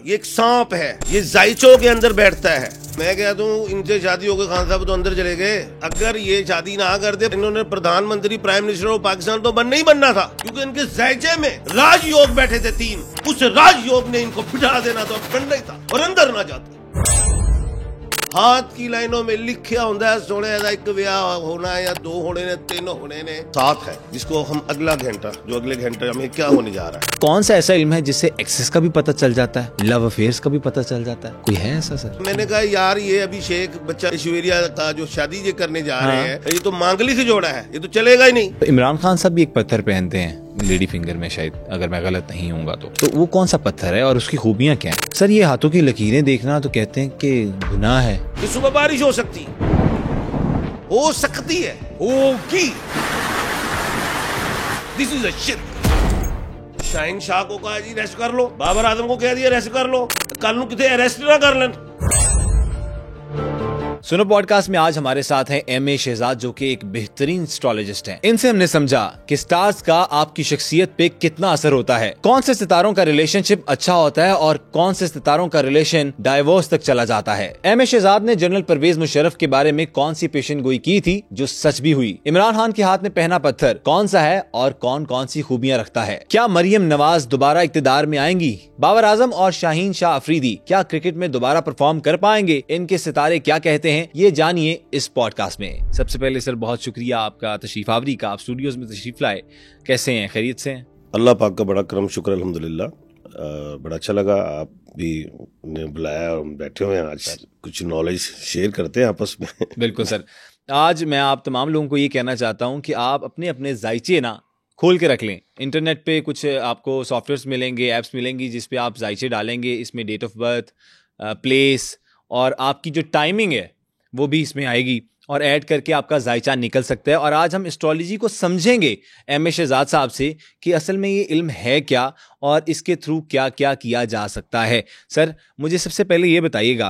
ये एक सांप है, ये जायचों के अंदर बैठता है। मैं कहता हूँ इनसे शादी हो गई, खान साहब तो अंदर चले गए। अगर ये शादी ना करते, इन्होंने प्रधानमंत्री प्राइम मिनिस्टर ऑफ पाकिस्तान तो नहीं बनना था, क्योंकि इनके जायचे में राजयोग बैठे थे 3। उस राजयोग ने इनको बिठा देना था, बनना ही था और अंदर ना जाते। हाथ की लाइनों में लिखा होता है सोने का एक ब्याह होना है या 2 होने ने 3 होने ने 7 है, जिसको हम अगला घंटा जो अगले घंटे हमें क्या होने जा रहा है। कौन सा ऐसा इल्म है जिससे एक्सेस का भी पता चल जाता है, लव अफेयर्स का भी पता चल जाता है? कोई है ऐसा सर? मैंने कहा यार ये अभिषेक बच्चा ऐश्वर्या का जो शादी ये करने जा रहे हैं, ये तो मांगलिक जोड़ा है, ये तो चलेगा ही नहीं। तो इमरान खान साहब भी एक पत्थर पहनते हैं लेडी फिंगर में, शायद अगर मैं गलत नहीं हूँगा तो वो कौन सा पत्थर है और उसकी खूबियाँ क्या हैं? सर ये हाथों की लकीरें देखना तो कहते हैं कि गुनाह है। कि सुबह बारिश हो सकती है, होगी। दिस इज अ शिर्क। शाहीन शाह को कहा जी रेस्ट कर लो, बाबर आजम को कह दिया रेस्ट कर लो, कल नूं किते अरेस्ट ना कर लेन। सुनो पॉडकास्ट में आज हमारे साथ हैं एम.ए. शहजाद, जो कि एक बेहतरीन एस्ट्रोलॉजिस्ट हैं। इनसे हमने समझा कि स्टार्स का आपकी शख्सियत पे कितना असर होता है, कौन से सितारों का रिलेशनशिप अच्छा होता है और कौन से सितारों का रिलेशन डाइवोर्स तक चला जाता है। एम.ए. शहजाद ने जनरल परवेज मुशर्रफ के बारे में कौन सी पेशन गोई की थी जो सच भी हुई। इमरान खान के हाथ में पहना पत्थर कौन सा है और कौन कौन सी खूबियां रखता है। क्या मरियम नवाज दोबारा इक्तिदार में आएंगी। बाबर आजम और शाहीन शाह अफरीदी क्या क्रिकेट में दोबारा परफॉर्म कर पाएंगे। इनके सितारे क्या कहते हैं, ये जानिए इस पॉडकास्ट में। सबसे पहले सर बहुत शुक्रिया आपका तशरीफ आवरी का, आप स्टूडियोज में तशरीफ लाए। कैसे हैं, खैरियत से हैं? अल्लाह पाक का बड़ा करम शुक्र अल्हम्दुलिल्लाह। बड़ा अच्छा लगा आप भी ने बुलाया और बैठे हुए हैं, आज कुछ नॉलेज शेयर करते हैं आपस में। बिल्कुल सर, आज मैं आप तमाम लोगों को ये कहना चाहता हूँ कि आप अपने अपने जायचे ना खोल के रख लें। इंटरनेट पे कुछ आपको सॉफ्टवेयर्स मिलेंगे, ऐप्स मिलेंगी जिस पे आप जायचे डालेंगे। इसमें डेट ऑफ बर्थ, प्लेस और आपकी जो टाइमिंग है वो भी इसमें आएगी और ऐड करके आपका जायचा निकल सकता है। और आज हम एस्ट्रोलॉजी को समझेंगे एम.ए. शहजाद साहब से कि असल में ये इल्म है क्या और इसके थ्रू क्या क्या किया जा सकता है। सर मुझे सबसे पहले ये बताइएगा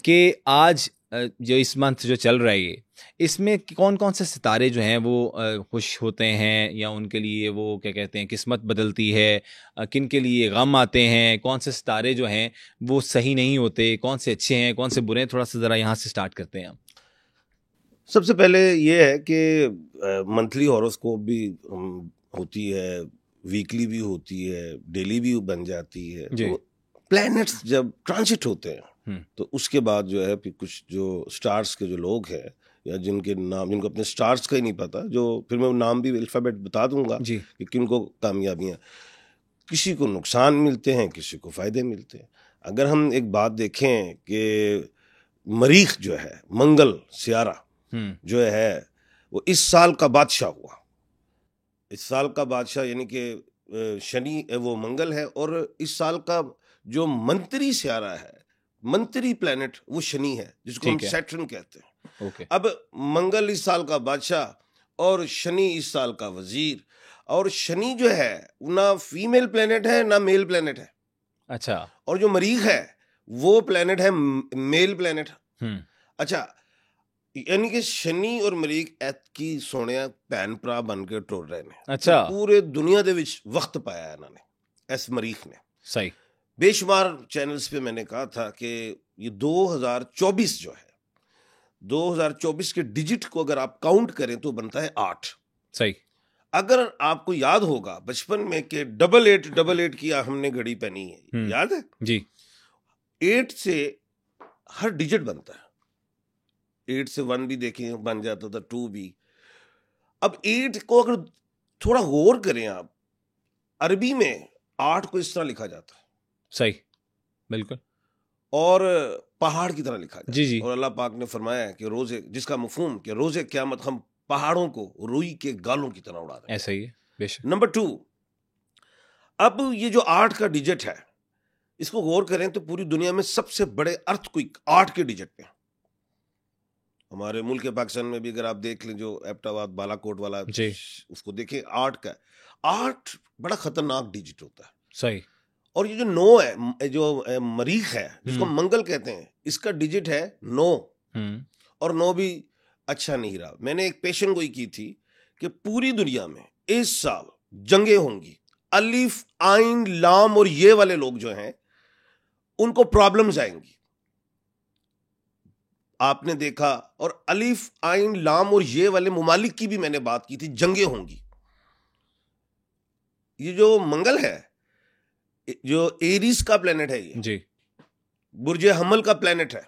कि आज जो इस मंथ जो चल रहा है ये, इसमें कौन कौन से सितारे जो हैं वो खुश होते हैं या उनके लिए वो क्या कहते हैं किस्मत बदलती है, किन के लिए गम आते हैं, कौन से सितारे जो हैं वो सही नहीं होते, कौन से अच्छे हैं कौन से बुरे हैं, थोड़ा सा ज़रा यहाँ से स्टार्ट करते हैं हम। सबसे पहले ये है कि मंथली हॉरोस्कोप भी होती है, वीकली भी होती है, डेली भी बन जाती है। तो प्लैनेट्स जब ट्रांजिट होते हैं तो उसके बाद जो है कुछ जो स्टार्स के जो लोग हैं या जिनके नाम, जिनको अपने स्टार्स का ही नहीं पता, जो फिर मैं नाम भी अल्फ़ाबेट बता दूंगा कि किनको कामयाबियाँ, किसी को नुकसान मिलते हैं, किसी को फ़ायदे मिलते हैं। अगर हम एक बात देखें कि मरीख जो है, मंगल सियारा जो है वो इस साल का बादशाह हुआ। इस साल का बादशाह यानी कि शनि वो मंगल है, और इस साल का जो मंत्री सियारा है, मंत्री प्लैनेट, वो शनि है, जिसको हम सैटर्न कहते हैं। अब मंगल इस साल का बादशाह और शनि इस साल का वजीर, और शनि जो है ना फीमेल प्लैनेट है ना मेल प्लैनेट है। अच्छा। और जो मरीख है वो प्लैनेट है मेल प्लैनेट। अच्छा, यानी कि शनि और मरीख की सोने भैन भरा बन के टुर रहे हैं। अच्छा। तो पूरे दुनिया दे विच वक्त पाया इन्होंने, इस मरीख ने। सही। बेशुमार चैनल्स पे मैंने कहा था कि ये 2024 जो है, 2024 के डिजिट को अगर आप काउंट करें तो बनता है 8। सही। अगर आपको याद होगा बचपन में कि 8888 की हमने घड़ी पहनी है, याद है जी। 8 से हर डिजिट बनता है। 8 से 1 भी देखें बन जाता था, 2 भी। अब 8 को अगर थोड़ा गौर करें आप, अरबी में 8 को इस तरह लिखा जाता है। सही, बिल्कुल। और पहाड़ की तरह लिखा जाता है। जी। और अल्लाह पाक ने फरमाया कि रोजे, जिसका मफहूम कि रोजे क़यामत हम पहाड़ों को रुई के गालों की तरह उड़ा दें। ऐसा ही है, बेशक। नंबर 2, अब ये जो 8 का डिजिट है, इसको गौर करें तो पूरी दुनिया में सबसे बड़े अर्थक्वेक 8 के डिजिट पे। हमारे मुल्क पाकिस्तान में भी अगर आप देख लें, जो एबटाबाद बालाकोट वाला उसको देखें, 8 का 8 बड़ा खतरनाक डिजिट होता है। सही। और ये जो 9 है, जो मरीख है, जिसको मंगल कहते हैं, इसका डिजिट है 9। और 9 भी अच्छा नहीं रहा। मैंने एक पेशन गोई की थी कि पूरी दुनिया में इस साल जंगें होंगी, अलिफ आइन लाम और ये वाले लोग जो हैं उनको प्रॉब्लम्स आएंगी। आपने देखा, और अलिफ आइन लाम और ये वाले मुमालिक की भी मैंने बात की थी, जंगें होंगी। ये जो मंगल है, जो एरीज का प्लेनेट है, ये जी बुर्ज हमल का प्लेनेट है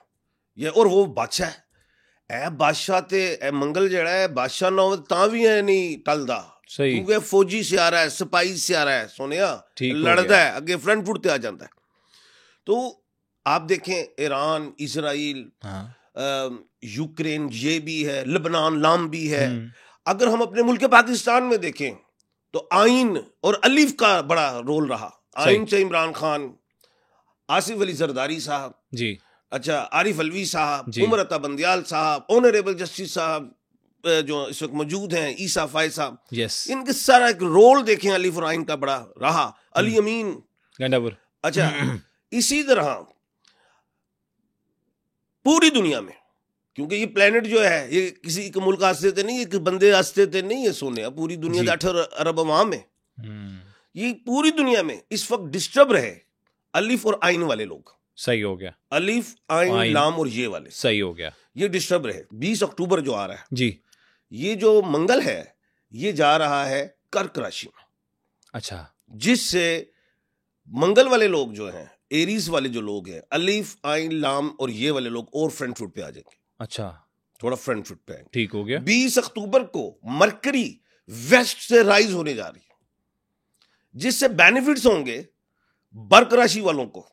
ये, और वो बादशाह है। ए बादशाह ते ए मंगल जड़ा है बादशाह ना हो तां भी है नहीं टलदा, सही, क्योंकि फौजी से आ रहा है, सिपाही से आ रहा है, सोनिया लड़दा है, अगे फ्रंट फुट पे आ जाता है। तो आप देखें ईरान, इसराइल, यूक्रेन ये भी है, लेबनान लाम भी है। अगर हम अपने मुल्क पाकिस्तान में देखें तो आइन और अलिफ का बड़ा रोल रहा। आइन से इमरान खान, आसिफ अली जरदारी साहब जी, अच्छा, आरिफ अलवी साहब, उमर अता बंदियाल साहब, ऑनरेबल जस्टिस साहब जो इस वक्त मौजूद हैं, ईसा फायज साहब, इनके सारा एक रोल देखें अलिफ और आइन का बड़ा रहा। अली अमीन गंडापुर। अच्छा, इसी तरह पूरी दुनिया में, क्योंकि ये प्लेनेट जो है ये किसी एक मुल्क आस्ते थे नहीं, एक बंदे आस्ते थे नहीं, ये सोने पूरी दुनिया के 18 अरब अवाम है। ये पूरी दुनिया में इस वक्त डिस्टर्ब रहे अलिफ और आइन वाले लोग। सही हो गया, अलिफ आइन लाम और ये वाले, सही हो गया, ये डिस्टर्ब रहे। 20 अक्टूबर जो आ रहा है जी, ये जो मंगल है ये जा रहा है कर्क राशि में। अच्छा, जिससे मंगल वाले लोग जो हैं, एरीज वाले जो लोग हैं, अलिफ आइन लाम और ये वाले लोग और फ्रंट फुट पे आ जाएंगे। अच्छा, थोड़ा फ्रंट फुट पे आएंगे। ठीक हो गया। 20 अक्टूबर को मरकरी वेस्ट से राइज होने जा रही है, जिससे बेनिफिट्स होंगे बर्क राशि वालों को।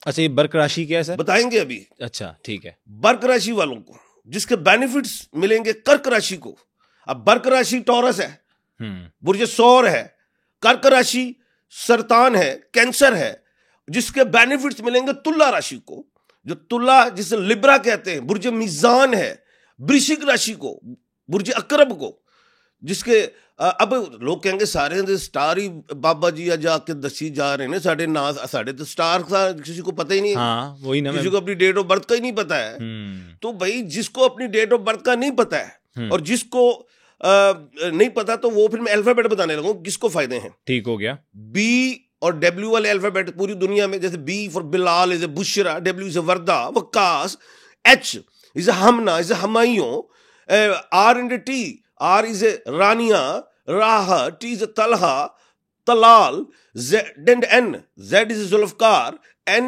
अच्छा, ये बर्क राशि क्या है सर? बताएंगे अभी। अच्छा, ठीक है। बर्क राशि वालों को जिसके बेनिफिट्स मिलेंगे कर्क राशि को। अब बर्क राशि टॉरस है, बुर्ज सौर है, कर्क राशि सरतान है, कैंसर है, जिसके बेनिफिट्स मिलेंगे तुला राशि को। जो तुला जिसे लिब्रा कहते हैं, बुर्ज मीजान है, वृश्चिक राशि को, बुर्ज अकरब को, जिसके अब लोग कहेंगे सारे स्टार ही बाबा जी जाके दसी जा रहे हैं, साढ़े ना साढ़े तो स्टार का किसी को पता ही नहीं है। हाँ, वही ना, किसी को अपनी डेट ऑफ बर्थ का ही नहीं पता है। तो भाई जिसको अपनी डेट ऑफ बर्थ का नहीं पता है और जिसको नहीं पता, तो वो फिर मैं अल्फाबेट बताने लगूं किसको फायदे हैं। ठीक हो गया। बी और डब्ल्यू वाले अल्फाबेट पूरी दुनिया में, जैसे B for Bilal is a Bushra, W is a Warda Waqas, H is a Hamna is a Humayun, R and T, R is a Rania Raha, T is a Talha Talal, Z and N, Z is a Zulfiqar, N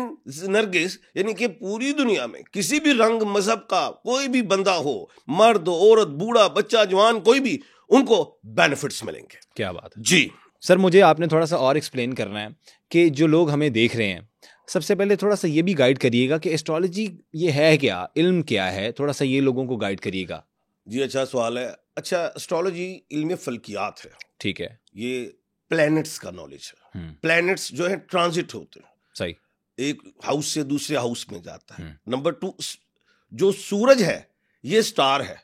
Nargis. यानी कि पूरी दुनिया में किसी भी रंग मजहब का कोई भी बंदा हो, मर्द औरत बूढ़ा बच्चा जवान कोई भी, उनको बेनिफिट्स मिलेंगे। क्या बात है जी सर। मुझे आपने थोड़ा सा और एक्सप्लेन करना है कि जो लोग हमें देख रहे हैं, सबसे पहले थोड़ा सा ये भी गाइड करिएगा कि एस्ट्रोलॉजी ये है क्या, इल्म क्या है, थोड़ा सा ये लोगों को गाइड करिएगा। जी, अच्छा सवाल है। अच्छा, एस्ट्रोलॉजी इल्म फल्कियात है। ठीक है। ये प्लैनेट्स का नॉलेज है। प्लैनेट्स जो है ट्रांजिट होते हैं, सही, एक हाउस से दूसरे हाउस में जाता है। नंबर 2, जो सूरज है ये स्टार है,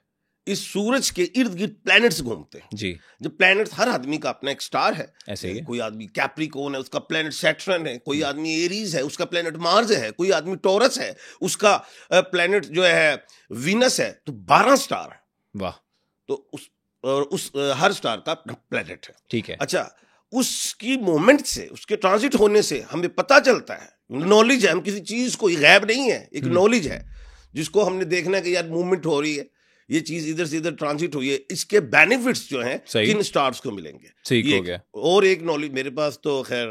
इस सूरज के इर्द गिर्द प्लैनेट्स घूमते हैं जी। जो प्लैनेट्स, हर आदमी का अपना एक स्टार है। ऐसे ही कोई आदमी कैप्रिकॉर्न है, उसका प्लैनेट सैटर्न है, कोई आदमी एरीज है, उसका प्लैनेट मार्स है, कोई आदमी टॉरस है, उसका प्लैनेट जो है वीनस है। तो 12 स्टार है। वाह। तो उस हर स्टार का प्लैनेट है। ठीक है। अच्छा, उसकी मोमेंट से, उसके ट्रांजिट होने से हमें पता चलता है, नॉलेज है। हम किसी चीज को, गैब नहीं है, एक नॉलेज है जिसको हमने देखना है कि यार मूवमेंट हो रही है, ये चीज इधर से इधर ट्रांजिट हुई है, इसके बेनिफिट्स जो हैं किन स्टार्स को मिलेंगे। ठीक हो गया। और एक नॉलेज मेरे पास तो खैर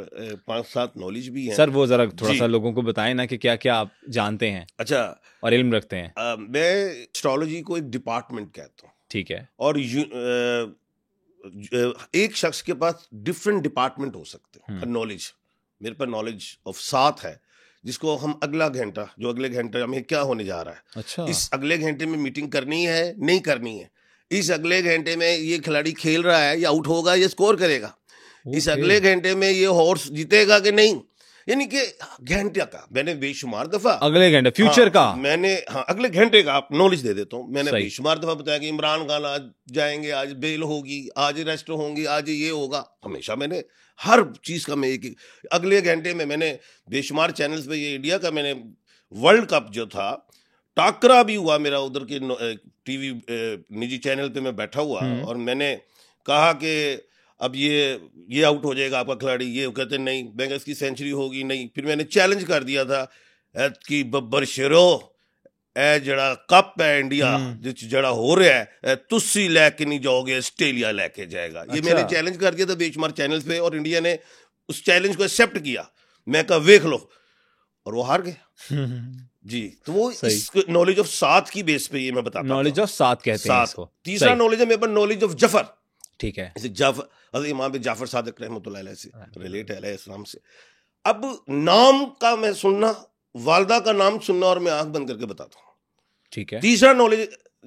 5-7 नॉलेज भी हैं सर, वो जरा थोड़ा सा लोगों को बताएं ना कि क्या क्या आप जानते हैं। अच्छा, और इल्म रखते हैं। मैं एस्ट्रोलॉजी को एक डिपार्टमेंट कहता हूँ। ठीक है। और एक शख्स के पास डिफरेंट डिपार्टमेंट हो सकते हैं नॉलेज। मेरे पास नॉलेज ऑफ 7 है, जिसको हम अगला घंटा, जो अगले घंटे में क्या होने जा रहा है, अच्छा, इस अगले घंटे में मीटिंग करनी है नहीं करनी है, इस अगले घंटे में ये खिलाड़ी खेल रहा है या आउट होगा या स्कोर करेगा, इस अगले घंटे में ये हॉर्स जीतेगा कि नहीं, यानी कि घंटे का मैंने बेशुमार दफा, अगले घंटे फ्यूचर का मैंने अगले घंटे का आप नॉलेज दे देता हूँ। मैंने बेशुमार दफा बताया कि इमरान खान आज जाएंगे, आज बेल होगी, आज अरेस्ट होंगी, आज ये होगा। हमेशा मैंने हर चीज का मैं एक अगले घंटे में मैंने बेशुमार चैनल्स पे, ये इंडिया का मैंने वर्ल्ड कप जो था, टाकरा भी हुआ मेरा उधर के टीवी निजी चैनल पे मैं बैठा हुआ और मैंने कहा कि अब ये आउट हो जाएगा आपका खिलाड़ी, ये कहते नहीं, बेंगल्स की सेंचुरी होगी नहीं। फिर मैंने चैलेंज कर दिया था ਐਤਕੀ ਬੱਬਰ ਸ਼ੇਰੋ ਇਹ ਜਿਹੜਾ ਕੱਪ है इंडिया जिस जड़ा हो रहा है तुसी लेके नहीं जाओगे ऑस्ट्रेलिया लेके जाएगा। ये मैंने चैलेंज कर दिया था बेशुमार चैनल पे और इंडिया ने उस चैलेंज को एक्सेप्ट किया। मैं कहा वेख लो, और वो हार गए जी। तो वो नॉलेज ऑफ सात की बेस पे ये मैं बताता हूं, नॉलेज ऑफ सात कहते हैं इसको। तीसरा नॉलेज है मेरे पास नॉलेज ऑफ जफर, ठीक है। जाफर इमाम पे जाफर सादिक रहमतुल्लाह अलैह से रिलेट है अलैहिस्सलाम से। अब नाम का मैं सुनना, वालदा का नाम सुनना और मैं आंख बंद करके बताता हूँ, ठीक है। तीसरा नॉलेज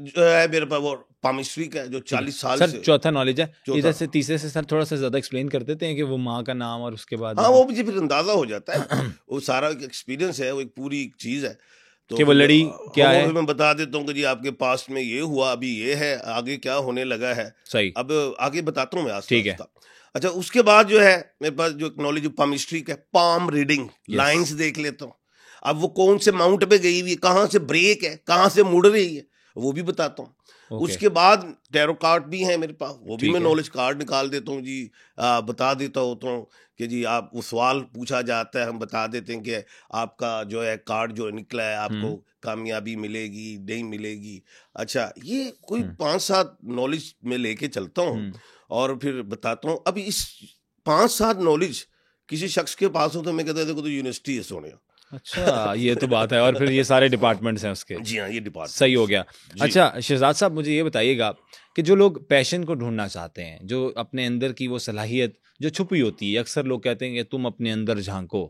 जो है मेरे पास वो पामिस्ट्री का है जो 40 साल सर से। चौथा नॉलेज है इधर से, तीसरे से सर थोड़ा सा ज्यादा एक्सप्लेन कर देते हैं कि वो माँ का नाम और उसके बाद। हाँ वो मुझे फिर अंदाजा हो जाता है वो सारा एक्सपीरियंस है, वो एक पूरी चीज है। तो कि वो लड़ी क्या है मैं बता देता हूँ कि जी आपके पास्ट में ये हुआ, अभी ये है, आगे क्या होने लगा है। सही, अब आगे बताता हूँ मैं आज, ठीक है। अच्छा उसके बाद जो है मेरे पास जो नॉलेज पामिस्ट्री का, पाम रीडिंग, लाइंस देख लेता हूँ। अब वो कौन से माउंट पे गई हुई है, कहाँ से ब्रेक है, कहाँ से मुड़ रही है, वो भी बताता हूँ। उसके बाद टैरो कार्ड भी है मेरे पास, वो भी मैं नॉलेज कार्ड निकाल देता हूँ जी, बता देता होता हूँ कि जी आप वो सवाल पूछा जाता है, हम बता देते हैं कि आपका जो है कार्ड जो निकला है आपको कामयाबी मिलेगी नहीं मिलेगी। अच्छा ये कोई 5-7 नॉलेज में लेके चलता हूँ और फिर बताता हूँ। अब इस 5-7 नॉलेज किसी शख्स के पास हो तो मैं कहता देखो तो यूनिवर्सिटी है सोने। अच्छा ये तो बात है, और फिर ये सारे डिपार्टमेंट्स हैं उसके। जी हाँ ये डिपार्टमेंट सही हो गया। अच्छा शहजाद साहब मुझे ये बताइएगा कि जो लोग पैशन को ढूंढना चाहते हैं, जो अपने अंदर की वो सलाहियत जो छुपी होती है, अक्सर लोग कहते हैं कि तुम अपने अंदर झांको,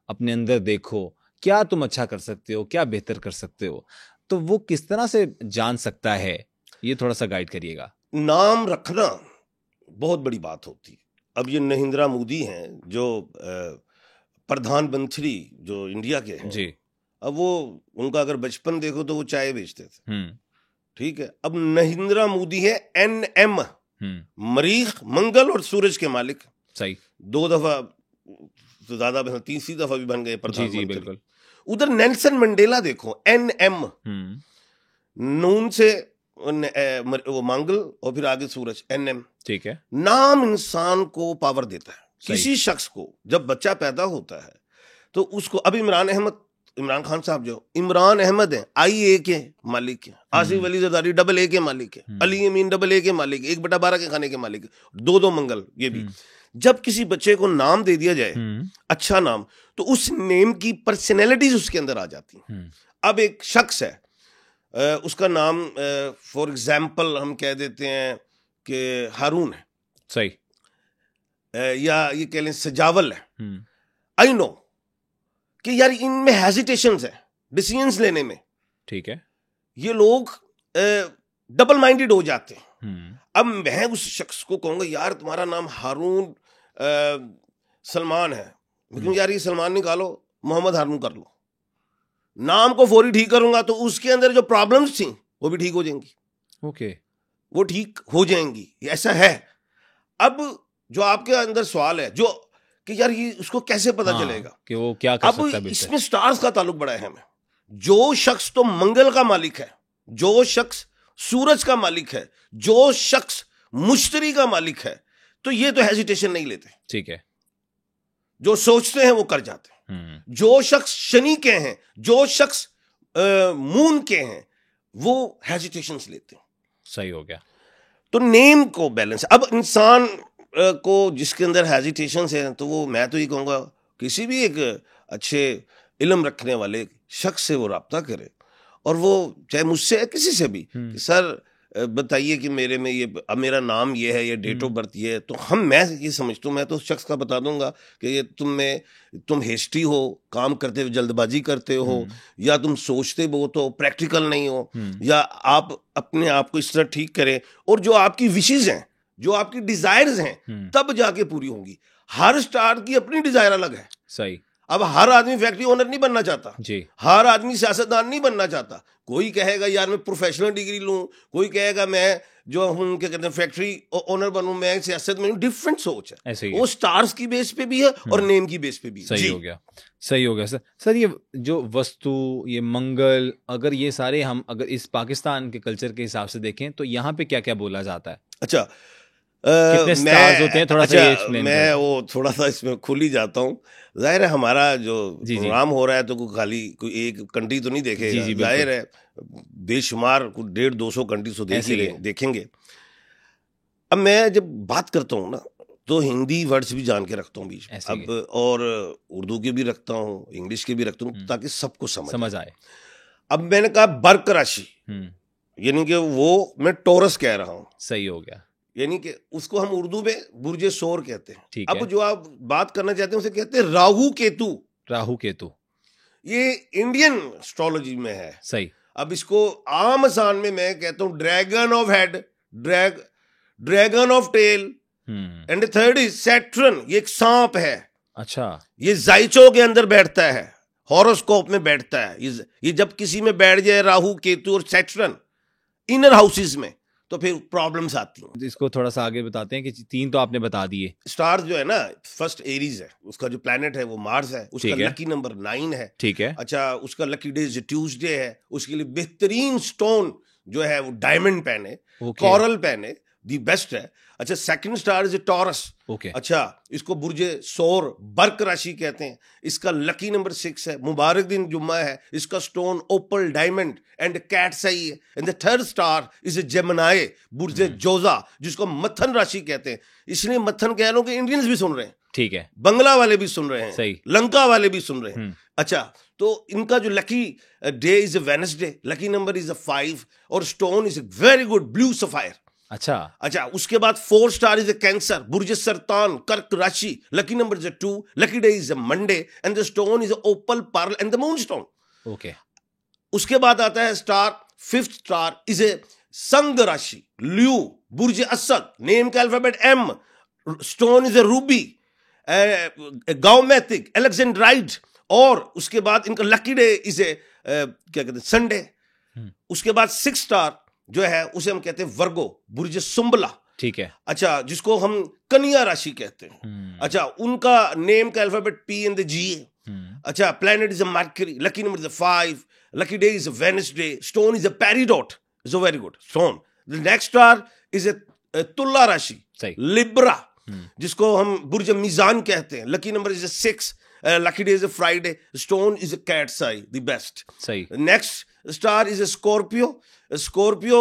अपने अंदर देखो, क्या तुम अच्छा कर सकते हो, क्या बेहतर कर सकते हो, तो वो किस तरह से जान सकता है, ये थोड़ा सा गाइड करिएगा। नाम रखना बहुत बड़ी बात होती है। अब ये नरेंद्र मोदी हैं जो प्रधानमंत्री जो इंडिया के हैं जी, अब वो उनका अगर बचपन देखो तो वो चाय बेचते थे, ठीक है। अब नरेंद्र मोदी है NM, मरीख, मंगल और सूरज के मालिक। सही, 2 दफा तो ज्यादा, 3री दफा भी बन गए प्रधानमंत्री। बिल्कुल। उधर नेल्सन मंडेला देखो NM, नून से वो मंगल और फिर आगे सूरज NM, ठीक है। नाम इंसान को पावर देता है। किसी शख्स को जब बच्चा पैदा होता है तो उसको, अब इमरान खान साहब जो इमरान अहमद हैं IA के मालिक हैं, आसिफ अली जरदारी AA के मालिक हैं, अली अमीन AA के मालिक, 1/12 के खाने के मालिक, 2 मंगल ये भी। जब किसी बच्चे को नाम दे दिया जाए अच्छा नाम, तो उस नेम की पर्सनैलिटीज उसके अंदर आ जाती हैं। अब एक शख्स है उसका नाम फॉर एग्जाम्पल हम कह देते हैं कि हारून है, सही, या ये कह लें सजावल है। आई नो कि यार इनमें हेजिटेशंस है डिसीजंस लेने में, ठीक है। ये लोग डबल माइंडेड हो जाते हैं। अब मैं उस शख्स को कहूंगा यार तुम्हारा नाम हारून सलमान है, लेकिन यार ये सलमान निकालो, मोहम्मद हारून कर लो, नाम को फौरी ठीक करूंगा तो उसके अंदर जो प्रॉब्लम्स थी वो भी ठीक हो जाएंगी। ओके, वो ठीक हो जाएंगी, ऐसा है। अब जो आपके अंदर सवाल है जो कि यार ये उसको कैसे पता चलेगा कि वो क्या कर सकता है। अब इसमें स्टार्स का ताल्लुक बड़ा अहम है। जो शख्स तो मंगल का मालिक है, जो शख्स सूरज का मालिक है, जो शख्स मुश्तरी का मालिक है, तो ये तो हेजिटेशन नहीं लेते, ठीक है। जो सोचते हैं वो कर जाते हैं। जो शख्स शनि के हैं, जो शख्स मून के हैं, वो हेजिटेशंस लेते हैं। सही हो गया। तो नेम को बैलेंस, अब इंसान को जिसके अंदर हेजिटेशंस है, तो वो मैं तो ये कहूँगा किसी भी एक अच्छे इल्म रखने वाले शख्स से वो रब्ता करे, और वो चाहे मुझसे है किसी से भी कि सर बताइए कि मेरे में ये, अब मेरा नाम ये है, ये डेट ऑफ बर्थ ये है, तो मैं ये समझता हूँ, मैं तो उस शख्स का बता दूंगा कि ये तुम हेस्टी हो, काम करते हुए जल्दबाजी करते हो, या तुम सोचते बहुत हो, प्रैक्टिकल नहीं हो, या आप अपने आप को इस तरह ठीक करें, और जो आपकी विशेज हैं, जो आपकी डिजायर्स हैं, तब जाके पूरी होंगी। हर स्टार की अपनी डिजायर अलग है। सही। अब हर आदमी फैक्ट्री ओनर नहीं बनना चाहता जी, हर आदमी सियासतदान नहीं बनना चाहता। कोई कहेगा यार मैं प्रोफेशनल डिग्री लूं, कोई कहेगा मैं जो हूं क्या कहते हैं फैक्ट्री ओनर बनूं, मैं सियासत में। डिफरेंट सोच है, ऐसे वो स्टार्स की बेस पे भी है और नेम की बेस पे भी है। सही हो गया, सही हो गया सर। सर ये जो वस्तु, ये मंगल, अगर ये सारे हम अगर इस पाकिस्तान के कल्चर के हिसाब से देखें तो यहाँ पे क्या क्या बोला जाता है? अच्छा, कितने स्टार्स होते हैं, थोड़ा सा ये एक्सप्लेन मैं वो थोड़ा सा इसमें खुल ही जाता हूँ। जाहिर है हमारा जो प्रोग्राम हो रहा है तो खाली कोई एक कंट्री तो नहीं देखेगा, जाहिर है बेशुमार कुछ 150-200 कंट्रीज तो देखेंगे। अब मैं जब बात करता हूँ ना तो हिंदी वर्ड्स भी जान के रखता हूँ बीच में, अब और उर्दू के भी रखता हूँ, इंग्लिश के भी रखता हूँ, ताकि सबको समझ आए। अब मैंने कहा बर्क राशि, यानी कि वो मैं टोरस कह रहा हूँ, सही हो गया, यानी कि उसको हम उर्दू में बुर्जे सोर कहते हैं। अब जो आप बात करना चाहते हैं उसे कहते हैं राहु केतु। राहु केतु ये इंडियन एस्ट्रोलॉजी में है, सही। अब इसको आम आसान में मैं कहता हूँ dragon of head, dragon of tail, and third is Saturn, ये एक सांप है। अच्छा, ये जाइचो के अंदर बैठता है, हॉरोस्कोप में बैठता है। ये जब किसी में बैठ जाए राहु केतु और सैटर्न इनर हाउसेस में तो फिर प्रॉब्लम्स आती हैं। इसको थोड़ा सा आगे बताते हैं कि 3 तो आपने बता दिए। स्टार जो है ना, फर्स्ट एरीज है, उसका जो प्लैनेट है वो मार्स है, उसका लकी नंबर 9 है। ठीक है। अच्छा, उसका लकी डे जो ट्यूसडे है, उसके लिए बेहतरीन स्टोन जो है वो डायमंड पेन है, कोरल पेन है, दी बेस्ट है। अच्छा, सेकंड स्टार इज टॉरस। अच्छा, इसको बुर्जे सोर बर्क राशि कहते हैं, इसका लकी नंबर 6 है, मुबारक दिन जुम्मा है, इसका stone opal diamond and cat सही है। And the third star is Gemini बुर्जे जोजा, जिसको मथन राशि कहते हैं। इसलिए मथन कह रहा हूं कि इंडियंस भी सुन रहे हैं, ठीक है, बंगला वाले भी सुन रहे हैं, सही, लंका वाले भी सुन रहे हैं। अच्छा, तो इनका जो lucky day is Wednesday, lucky number is 5 और stone is very good blue sapphire. अच्छा, उसके बाद 4 स्टार इज कैंसर बुर्ज सरतान कर्क राशि, lucky number is 2, lucky day is Monday and the stone is opal pearl and the moonstone. Okay, उसके बाद आता है star, 5th star is a संग राशि, ल्यू बुर्ज असद, नेम का alphabet M, stone is a ruby, गाउमेथिक एलेक्जेंड्राइड, और उसके बाद इनका लकी डे इज ए क्या कहते हैं संडे। उसके बाद 6 स्टार जो है उसे हम कहते हैं वर्गो बुर्ज सुंबला, ठीक है। अच्छा, जिसको हम कन्या राशि कहते हैं। अच्छा, उनका नेम का अल्फाबेट P एंड G है। अच्छा, planet is a Mercury, lucky number is 5, lucky day is Wednesday, stone is a peridot, is a very good stone. The next star is a Tula राशि, लिब्रा, जिसको हम बुर्ज मीजान कहते हैं, lucky number is 6, lucky day is a Friday, stone is a cat's eye, the best, सही। Next star is a Scorpio, Scorpio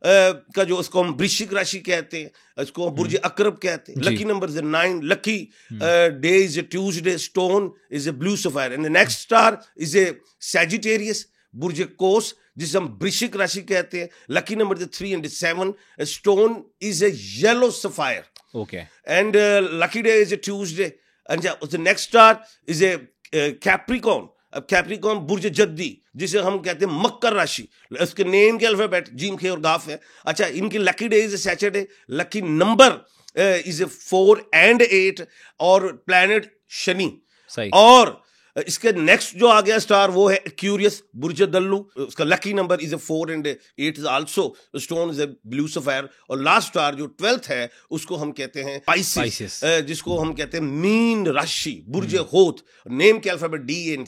का जो उसको हम वृश्चिक राशि कहते हैं, इसको बुर्ज अकरब कहते हैं, lucky number is 9, lucky day is a Tuesday, stone is a blue sapphire. And the next star is a Sagittarius बुर्ज कोस, जिसे हम वृश्चिक राशि कहते हैं, lucky number is 3 and 7, stone is a yellow sapphire. Okay, and lucky day is a Tuesday. And the next star is a Capricorn. अब Capricorn बुर्ज जद्दी, जिसे हम कहते हैं मकर राशि, उसके नेम के अल्फाबेट जीम खे और गाफ है। अच्छा, इनकी lucky day is Saturday, lucky number is 4 and 8, और प्लैनेट शनि, सही। और इसके नेक्स्ट जो आ गया स्टार वो है क्यूरियस बुर्ज दल्लू, उसका lucky number is 4 and 8 is also, stone is blue sapphire. और लास्ट स्टार जो 12th है उसको हम कहते हैं पाइसिस, जिसको हम कहते हैं मीन राशि, बुर्ज होत, नेम के अल्फाबेट D एंड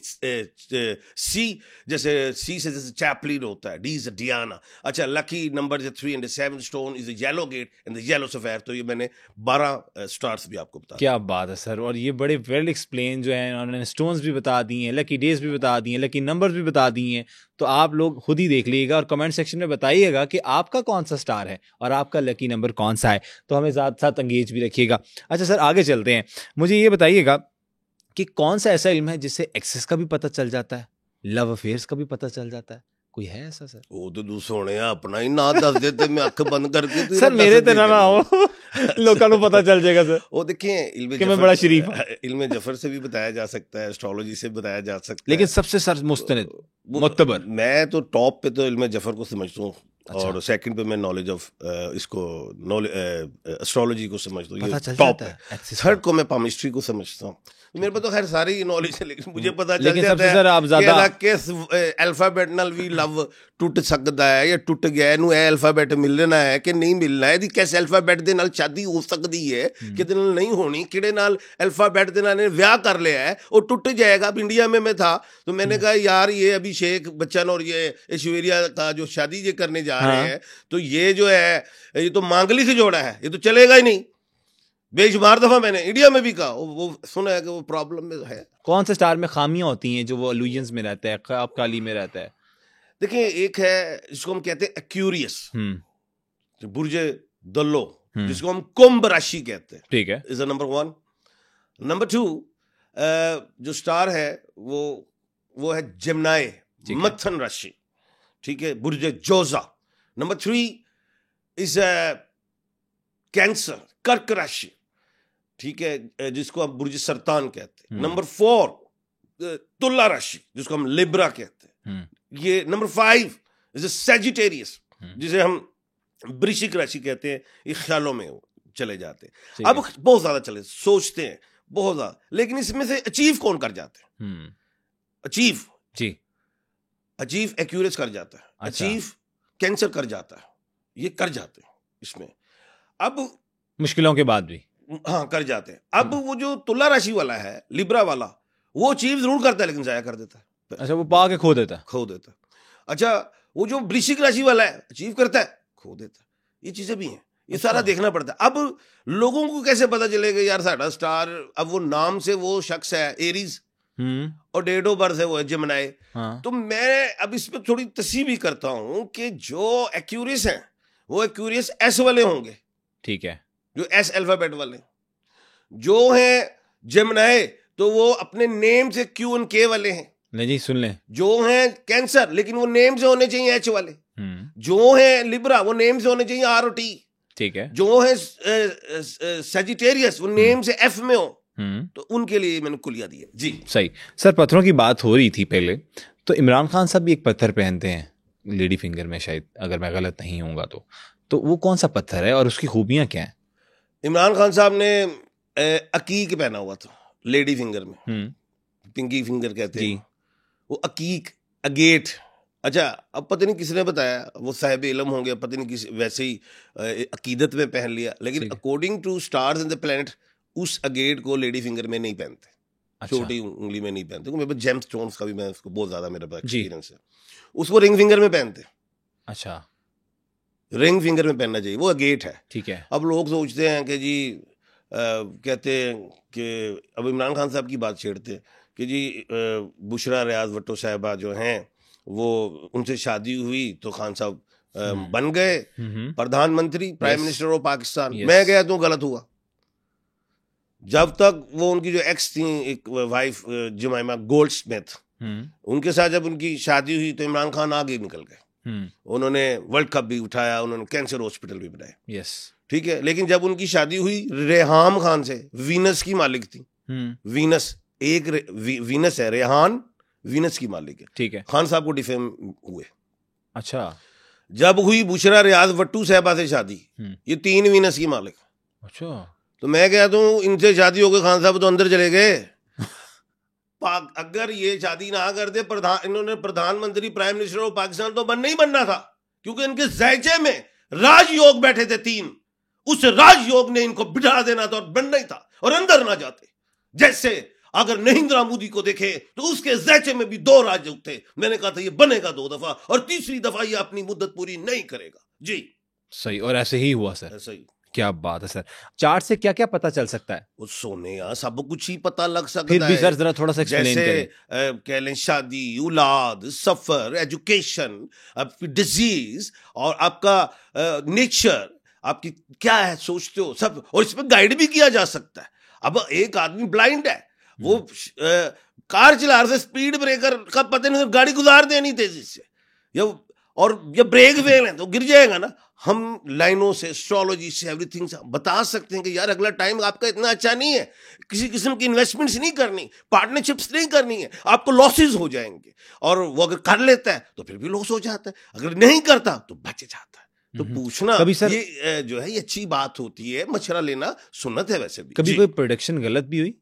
C, जैसे C से जैसे चैपलिन होता है, D इज डियाना। अच्छा, lucky number is 3 and 7, stone is yellow gate and the yellow sapphire. तो ये मैंने 12 स्टार्स भी आपको बता। क्या बात है सर, और ये बड़े वेल एक्सप्लेन जो है, उन्होंने स्टोन्स भी बता दिए हैं, लकी डेज भी बता दिए हैं, लकी नंबर्स भी बता दिए हैं। तो आप लोग खुद ही देख लीजिएगा और कमेंट सेक्शन में बताइएगा कि आपका कौन सा स्टार है और आपका लकी नंबर कौन सा है, तो हमें साथ साथ एंगेज भी रखिएगा। अच्छा सर, आगे चलते हैं, मुझे ये बताइएगा कि कौन सा ऐसा इल्म है जिससे एक्सेस का भी पता चल जाता है, लव अफेयर्स का भी पता चल जाता है, कोई है ऐसा सर? वो तो दूसरे अपना ही ना दस देते, मैं अख बंद करके सर मेरे तो ना हो लोगों को पता चल जाएगा सर। वो देखिए, मैं बड़ा शरीफ, इल्म जफर से भी बताया जा सकता है, एस्ट्रोलॉजी से बताया जा सकता है, लेकिन सबसे सर मुस्तनिद मुतबर, मैं तो टॉप पे तो इल्म जफर को समझता हूँ। अच्छा। और सेकंड पे मैं नॉलेज ऑफ इसको एस्ट्रोलॉजी को समझता हूँ, ये टॉप है। थर्ड को मैं पामिस्ट्री को समझता हूँ। मेरे पास तो खैर सारी नॉलेज है, लेकिन मुझे पता चल जाता है कि किस अल्फाबेट नाल भी लव टूट सकता है या टूट गया, इनू ए अल्फाबेट मिलना है कि नहीं मिलना है, किस अल्फाबेट दे नाल शादी हो सकती है, किदे नाल नहीं होनी, किड़े नाल अल्फाबेट दे नाल ब्याह कर लिया है वो टूट जाएगा। अब इंडिया में मैं था तो मैंने कहा यार ये अभिषेक बच्चन और ये ऐश्वर्या का जो शादी ये करने जा जा रहे हैं, तो ये जो है ये तो मांगली से जोड़ा है, ये तो चलेगा ही नहीं। बेशुमार दफा मैंने इंडिया में भी कहा, वो सुना है कि वो प्रॉब्लम में है। कौन से स्टार में खामियां होती हैं जो वो इल्यूजन्स में रहता है, ख्वाब काली में रहता है? देखिए, एक है जिसको हम कहते हैं एक्यूरियस, बुर्ज दल्लो, जिसको हम कुंभ राशि कहते हैं, ठीक है, इज नंबर 1। नंबर 2 जो स्टार है वो है जेमिनी, मथन राशि, ठीक है, बुर्ज जोजा। नंबर 3 इज कैंसर, कर्क राशि, ठीक है, जिसको हम बुर्ज सरतान कहते हैं। नंबर 4 तुला राशि, जिसको हम लिब्रा कहते हैं। ये नंबर 5 इज सैजिटेरियस, जिसे हम वृश्चिक राशि कहते हैं। ये ख्यालों में चले जाते हैं, अब बहुत ज्यादा चले, सोचते हैं बहुत ज्यादा, लेकिन इसमें से अचीव कौन कर जाते हैं? अचीव एक्यूरेस कर जाता है, अचीव कैंसर कर जाता है, ये कर जाते हैं इसमें, अब मुश्किलों के बाद भी, हाँ, कर जाते हैं। अब वो जो तुला राशि वाला है, लिब्रा वाला, वो अचीव जरूर करता है लेकिन जाया कर देता है। अच्छा, वो पा के खो देता है। अच्छा, वो जो वृश्चिक राशि वाला है, अचीव करता है, खो देता है। ये चीजें भी हैं, ये सारा देखना पड़ता है। अब लोगों को कैसे पता चलेगा यार साਡਾ स्टार, अब वो नाम से वो शख्स है एरीज और डेट ऑफ बर्थ है वो है जेमिनी। तो मैं अब इस पर थोड़ी तस्वीर भी करता हूं कि जो एक्यूरियस हैं वो एक्यूरियस एस वाले होंगे, ठीक है, जो एस अल्फाबेट वाले। जो है जेमिनी तो वो अपने नेम से क्यू एंड के वाले हैं। नहीं जी, सुन लें। जो है कैंसर, लेकिन वो नेम से होने चाहिए एच वाले। जो है लिब्रा, वो नेम से होने चाहिए आर और टी, ठीक है। जो है सजिटेरियस, वो नेम से एफ में हो, तो उनके लिए मैंने कुलिया दिया जी। सही। सर, पत्थरों की बात हो रही थी पहले, तो इमरान खान साहब भी एक पत्थर पहनते हैं लेडी फिंगर में, शायद, अगर मैं गलत नहीं हूँगा तो वो कौन सा पत्थर है और उसकी खूबियां क्या हैं? इमरान खान साहब ने अकीक पहना हुआ था लेडी फिंगर में, पिंकी फिंगर कहते हैं वो, अकीक, अगेट। अच्छा, अब पता नहीं किसने बताया, वो साहिब इल्म होंगे, पता नहीं किस, वैसे ही अकीदत में पहन लिया, लेकिन according to stars in the planet उस अगेट को लेडी फिंगर में नहीं पहनते। अच्छा। छोटी उंगली में नहीं पहनते, मेरे पास जेम्स स्टोन्स का भी, मैं उसको बहुत ज्यादा मेरे पास एक्सपीरियंस है, उसको रिंग फिंगर में पहनते। अच्छा, रिंग फिंगर में पहनना चाहिए, वो अगेट है, ठीक है। अब लोग सोचते हैं कि जी कहते हैं कि अब इमरान खान साहब की बात छेड़ते हैं कि जी बुशरा रियाज भट्टो साहिबा जो हैं वो, उनसे शादी हुई तो खान साहब बन गए प्रधानमंत्री, प्राइम मिनिस्टर ऑफ पाकिस्तान। मैं गया तो गलत हुआ। जब तक वो उनकी जो एक्स थी, एक वाइफ जुमैमा गोल्डस्मिथ, उनके साथ जब उनकी शादी हुई तो इमरान खान आगे निकल गए। उन्होंने वर्ल्ड कप भी उठाया, उन्होंने कैंसर हॉस्पिटल भी बनाया, यस, ठीक है। लेकिन जब उनकी शादी हुई रेहाम खान से, वीनस की मालिक थी, वीनस एक वीनस है, रेहान वीनस की मालिक है, ठीक है। खान साहब को डिफेम हुए। अच्छा, जब हुई बुशरा रियाज भट्टू साहबा से शादी, ये 3 वीनस की मालिक। अच्छा, तो मैं कहता हूँ इनसे शादी हो गई, खान साहब तो अंदर चले गए। अगर ये शादी ना करते, इन्होंने प्रधानमंत्री, प्राइम मिनिस्टर ऑफ पाकिस्तान तो नहीं बनना था, क्योंकि इनके ज़ायचे में राजयोग बैठे थे 3, उस राजयोग ने इनको बिठा देना था और बनना ही था, और अंदर ना जाते। जैसे अगर नरेंद्र मोदी को देखे तो उसके ज़ायचे में भी 2 राजयोग थे। मैंने कहा था ये बनेगा 2 दफा, और तीसरी दफा ये अपनी मुद्दत पूरी नहीं करेगा जी। सही, और ऐसे ही हुआ सर, ऐसे ही। क्या बात है सर। चार्ट से क्या क्या पता चल सकता है? वो सोने यार सब कुछ ही पता लग सकता फिर भी है। सर जरा थोड़ा सा एक्सप्लेन करें। जैसे कह लें शादी, औलाद, सफर, एजुकेशन, आपकी डिजीज और आपका नेचर, आपकी क्या है सोचते हो सब, और इसमें गाइड भी किया जा सकता है। अब एक आदमी ब्लाइंड है, वो कार चला रहे, स्पीड ब्रेकर का पता नहीं, गाड़ी गुजार देनी तेजी से, या ब्रेक फेल है तो गिर जाएगा ना। हम लाइनों से, एस्ट्रोलॉजी से, एवरीथिंग से बता सकते हैं कि यार अगला टाइम आपका इतना अच्छा नहीं है, किसी किस्म की इन्वेस्टमेंट्स नहीं करनी, पार्टनरशिप्स नहीं करनी है, आपको लॉसेस हो जाएंगे। और वो अगर कर लेता है तो फिर भी लॉस हो जाता है, अगर नहीं करता तो बच जाता है। तो पूछना कभी सर, ये जो है ये अच्छी बात होती है, मशवरा लेना सुन्नत है। वैसे भी कभी कोई प्रोडिक्शन गलत भी हुई?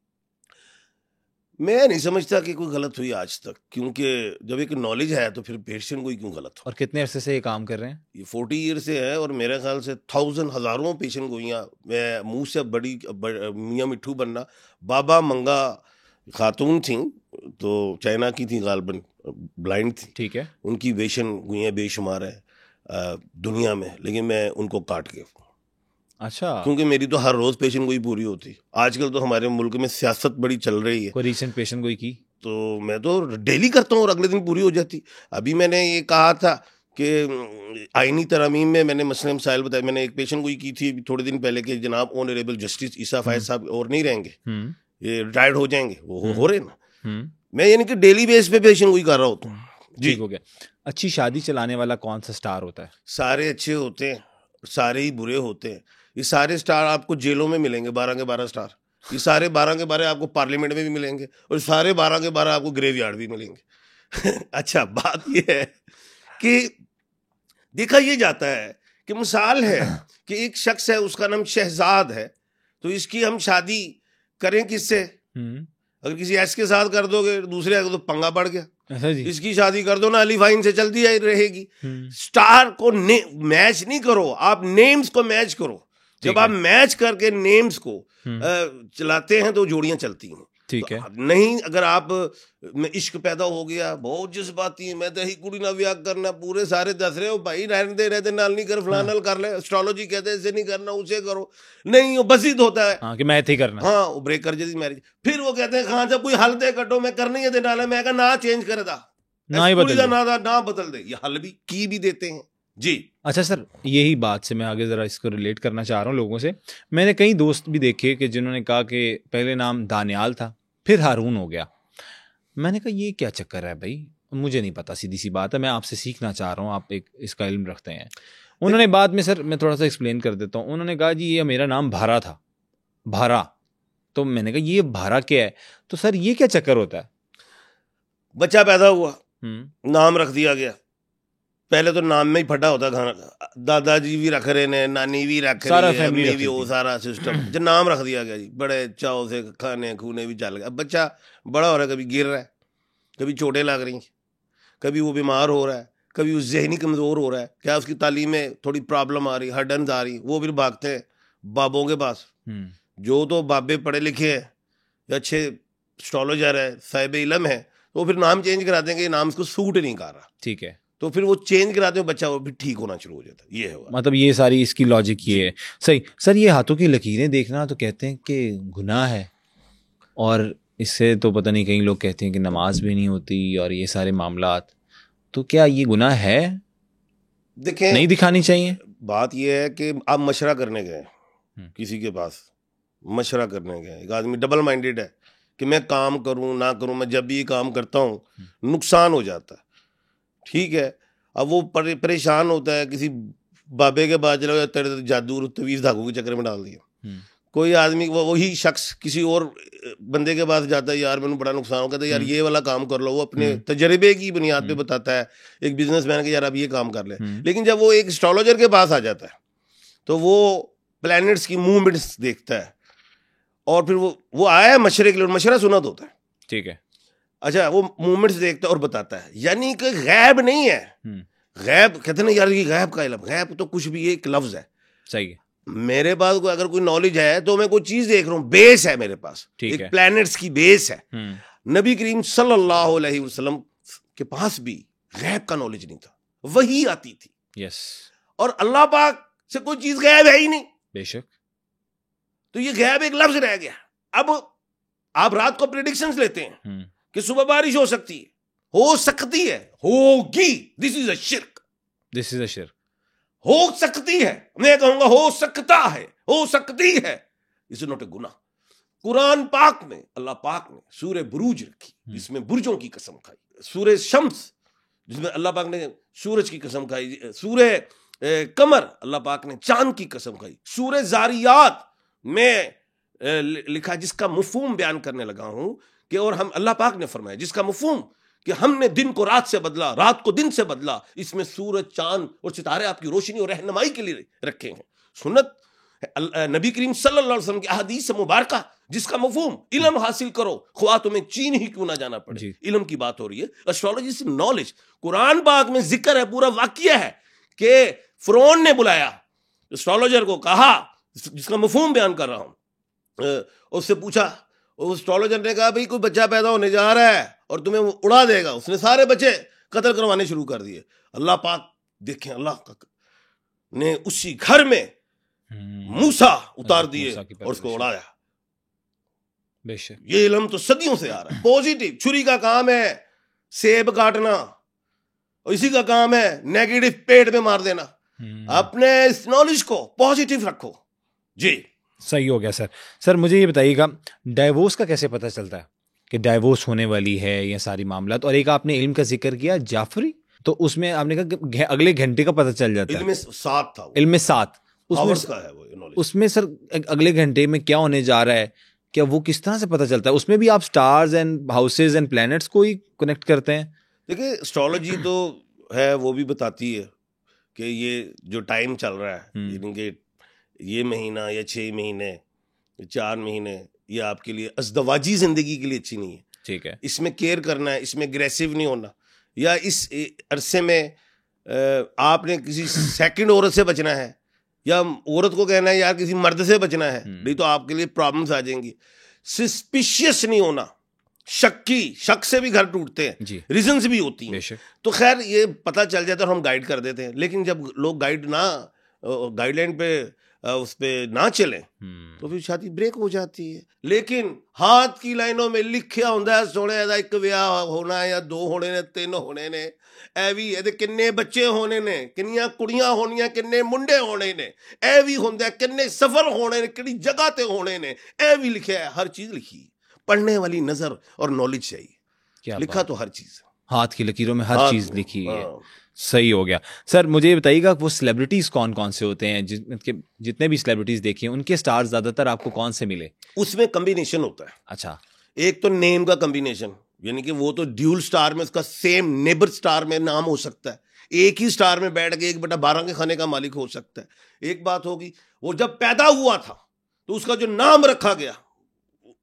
मैं नहीं समझता कि कोई गलत हुई आज तक, क्योंकि जब एक नॉलेज है तो फिर पेशेंट कोई क्यों गलत हो। और कितने अरसे से ये काम कर रहे हैं? ये 40 ईयर से है, और मेरे ख्याल से हज़ारों पेशेंट गोइयाँ, मैं मुंह से बड़ी मियाँ मिट्ठू बनना। बाबा मंगा खातून थी, तो चाइना की थी, गालबन ब्लाइंड थी, ठीक है, उनकी पेशेंट गोइयाँ बेशुमार है। दुनिया में, लेकिन मैं उनको काट के, अच्छा, क्योंकि मेरी तो हर रोज पेशेंट गोई पूरी होती। आजकल तो हमारे मुल्क में सियासत बड़ी चल रही है, कोई रिसेंट पेशेंट गोई की तो मैं तो डेली करता हूँ और अगले दिन पूरी हो जाती। अभी मैंने ये कहा था कि आईनी तरमीम में मैंने मसले मसाइल बताए। मैंने एक पेशेंट गोई की थी थोड़े दिन पहले कि जनाब ऑनरेबल जस्टिस ईसा फायद साहब और नहीं रहेंगे, ये रिटायर्ड हो जाएंगे, वो हो रहे ना। मैं यानी कि डेली बेस पे पेशेंट गोई कर रहा होता हूँ जी। ठीक हो गया। अच्छी शादी चलाने वाला कौन सा स्टार होता है? सारे अच्छे होते हैं, सारे ही बुरे होते हैं। ये सारे स्टार आपको जेलों में मिलेंगे, 12 के 12 स्टार। ये सारे 12 के 12 आपको पार्लियामेंट में भी मिलेंगे, और सारे 12 के 12 आपको ग्रेवयार्ड भी मिलेंगे। अच्छा, बात ये है कि देखा ये जाता है कि मिसाल है कि एक शख्स है, उसका नाम शहजाद है, तो इसकी हम शादी करें किससे? अगर किसी ऐस के साथ कर दोगे, दूसरे तो पंगा पड़ गया। ऐसा जी? इसकी शादी कर दो ना, अली फाइन से चलती रहेगी। स्टार को मैच नहीं करो, आप नेम्स को मैच करो। जब आप मैच करके नेम्स को चलाते हैं तो जोड़ियां चलती हैं। ठीक है। नहीं, अगर आप में इश्क पैदा हो गया, बहुत जज्बाती है, मैं तो ही कुड़ी ना ब्याह करना, पूरे सारे दस रहे हो भाई, रहते नाल नहीं कर, फलाना कर ले, एस्ट्रोलॉजी कहते हैं ऐसे नहीं करना, उसे करो, नहीं वो बसीद होता है। हाँ, कि मैं ही करना। हाँ, वो ब्रेक कर जैसी मैरिज। फिर वो कहते हैं हाँ, जब कोई हल दे कटो, मैं करनी है दे नाले, मैं कहा ना चेंज करे था, ना बदल दे, ये हल भी देते हैं जी। अच्छा सर, यही बात से मैं आगे ज़रा इसको रिलेट करना चाह रहा हूँ लोगों से। मैंने कई दोस्त भी देखे कि जिन्होंने कहा कि पहले नाम दानियाल था, फिर हारून हो गया। मैंने कहा ये क्या चक्कर है भाई, मुझे नहीं पता, सीधी सी बात है, मैं आपसे सीखना चाह रहा हूँ, आप एक इसका इल्म रखते हैं। उन्होंने बाद में, सर मैं थोड़ा सा एक्सप्लेन कर देता हूँ, उन्होंने कहा जी ये मेरा नाम भारा था, भारा। तो मैंने कहा ये भारा क्या है? तो सर ये क्या चक्कर होता है? बच्चा पैदा हुआ, नाम रख दिया गया। पहले तो नाम में ही फटा होता खाना, दादाजी भी रख रहे ने, नानी भी रख रही है, अम्मी भी, वो सारा सिस्टम जो नाम रख दिया गया जी, बड़े चाव से खाने खूने भी चल गए। अब बच्चा बड़ा हो रहा है, कभी गिर रहा है, कभी चोटें लग रही, कभी वो बीमार हो रहा है, कभी वो जहनी कमज़ोर हो रहा है, क्या उसकी तालीम में थोड़ी प्रॉब्लम आ रही, हर्डन्स आ रही, वो फिर भागते हैं बाबों के पास। जो तो बाबे पढ़े लिखे हैं या अच्छे एस्ट्रोलॉजर है, साहिब इलम है, तो फिर नाम चेंज करा देंगे, नाम उसको सूट नहीं कर रहा, ठीक है, तो फिर वो चेंज कराते हो, बच्चा वो भी ठीक होना शुरू हो जाता है। ये है मतलब ये सारी इसकी लॉजिक ये है। सही सर, ये हाथों की लकीरें देखना तो कहते हैं कि गुनाह है, और इससे तो पता नहीं, कई लोग कहते हैं कि नमाज भी नहीं होती और ये सारे मामलात, तो क्या ये गुनाह है? देखें, नहीं दिखानी चाहिए। बात ये है कि आप मशवरा करने गए किसी के पास, मशवरा करने गए, एक आदमी डबल माइंडेड है कि मैं काम करूं ना करूं, मैं जब भी ये काम करता हूं नुकसान हो जाता है, ठीक है। अब वो परेशान होता है, किसी बाबे के पास चला, तेरे जादू तवीज़ धागों के चक्कर में डाल दिया। कोई आदमी वही शख्स किसी और बंदे के पास जाता है, यार मैंने बड़ा नुकसान हो, कहता है यार ये वाला काम कर लो, वो अपने तजर्बे की बुनियाद पे बताता है एक बिजनेसमैन के, यार अब ये काम कर ले। लेकिन जब वो एक एस्ट्रोलॉजर के पास आ जाता है तो वो प्लैनेट्स की मूवमेंट्स देखता है, और फिर वो आया है मशवरे के लिए, मशवरा सुनत होता है, ठीक है। अच्छा, वो मूवमेंट्स देखता है और बताता है, यानी कि गैब नहीं है। गैब कहते ना यार, ये गैब का इल्म, गैब तो कुछ भी एक लफ्ज है, सही है। मेरे पास अगर कोई नॉलेज है तो मैं कोई चीज देख रहा हूँ, बेस है मेरे पास, एक प्लैनेट्स की बेस है। नबी करीम सल्लल्लाहु अलैहि वसल्लम के पास भी गैब का नॉलेज नहीं था, वही आती थी, यस। और अल्लाह पाक से कोई चीज गैब है ही नहीं, बेशक, तो ये गैब एक लफ्ज रह गया। अब आप रात को प्रेडिक्शंस लेते हैं कि सुबह बारिश हो सकती है, होगी, दिस इज अ शिर्क, दिस इज अ शिर्क। हो सकती है, मैं कहूंगा हो सकता है, हो सकती है, इज नॉट ए गुनाह। कुरान पाक में अल्लाह पाक ने सूरह बुरूज रखी, जिसमें बुर्जों की कसम खाई, सूरह शम्स जिसमें अल्लाह पाक ने सूरज की कसम खाई, सूरह कमर अल्लाह पाक ने चांद की कसम खाई, सूरह जारियात में लिखा, जिसका मफहूम बयान करने लगा हूं कि, और हम अल्लाह पाक ने फरमाया जिसका मफहूम कि हमने दिन को रात से बदला, रात को दिन से बदला, इसमें सूरज चांद और सितारे आपकी रोशनी और रहनुमाई के लिए रखे हैं। सुन्नत नबी करीम सल्लल्लाहु अलैहि वसल्लम की अहदीस मुबारका, जिसका मफहूम इल्म हासिल करो, ख्वाह तुम्हें चीन ही क्यों ना जाना पड़े, इल्म की बात हो रही है। एस्ट्रोलॉजी से नॉलेज, कुरान पाक में जिक्र है, पूरा वाकया है कि फिरौन ने बुलाया एस्ट्रोलॉजर को, कहा, जिसका मफहूम बयान कर रहा हूं, उससे पूछा, उस एस्ट्रोलॉजर ने कहा भाई कोई बच्चा पैदा होने जा रहा है और तुम्हें वो उड़ा देगा। उसने सारे बच्चे कत्ल करवाने शुरू कर दिए। अल्लाह पाक देखें अल्लाह ने उसी घर में मूसा उतार दिए और उसको उड़ाया। बेशक ये इल्म तो सदियों से आ रहा है। पॉजिटिव, छुरी का काम है सेब काटना और इसी का काम है नेगेटिव पेट में मार देना। अपने इस नॉलेज को पॉजिटिव रखो जी। सही हो गया सर। सर मुझे ये बताइएगा, डाइवोर्स का कैसे पता चलता है कि डाइवोर्स होने वाली है, ये सारी मामला? और एक आपने इल्म का जिक्र किया जाफरी, तो उसमें आपने कहा कि अगले घंटे का पता चल जाता है। इल्म 7 था, इल्म 7 उसमें सर अगले घंटे में क्या होने जा रहा है, क्या वो किस तरह से पता चलता है? उसमें भी आप stars and houses and planets को ही कनेक्ट करते हैं? देखिए एस्ट्रोलॉजी तो है, वो भी बताती है कि ये जो टाइम चल रहा है, यानी कि ये महीना या 6 महीने 4 महीने ये आपके लिए अज़दवाजी जिंदगी के लिए अच्छी नहीं है। ठीक है, इसमें केयर करना है, इसमें एग्रेसिव नहीं होना, या इस अरसे में आपने किसी सेकंड औरत से बचना है, या औरत को कहना है यार किसी मर्द से बचना है, नहीं तो आपके लिए प्रॉब्लम्स आ जाएंगी। सस्पिशियस नहीं होना, शक से भी घर टूटते हैं, रीजंस भी होती हैं। तो खैर ये पता चल जाता है और हम गाइड कर देते हैं। लेकिन जब लोग गाइडलाइन पे उस पे ना चले तो फिर शादी ब्रेक हो जाती है। लेकिन हाथ की लाइनों में लिखिया होता है सोने दा एक विआह होना है या 2 होने ने 3 होने ने, ए भी ਇਹਦੇ किन्ने बच्चे होने ने, किन्नियां कुड़ियां होनियां, किन्ने मुंडे होने ने, ए भी होंदा किन्ने सफर होने ने, किहड़ी जगह ते होने ने, ए भी लिखिया है। हर चीज लिखी है, पढ़ने वाली नजर और नॉलेज चाहिए। लिखा तो हर चीज, हाथ की लकीरों में हर चीज लिखी है। सही हो गया। सर मुझे ये बताइएगा वो सेलिब्रिटीज कौन कौन से होते हैं? जितने भी सेलिब्रिटीज देखे उनके स्टार्स ज्यादातर आपको कौन से मिले? उसमें कॉम्बिनेशन होता है। अच्छा, एक तो नेम का कॉम्बिनेशन, यानी कि वो तो ड्यूल स्टार में उसका सेम नेबर स्टार में नाम हो सकता है, एक ही स्टार में बैठ के 1/12 के खाने का मालिक हो सकता है। एक बात होगी, वो जब पैदा हुआ था तो उसका जो नाम रखा गया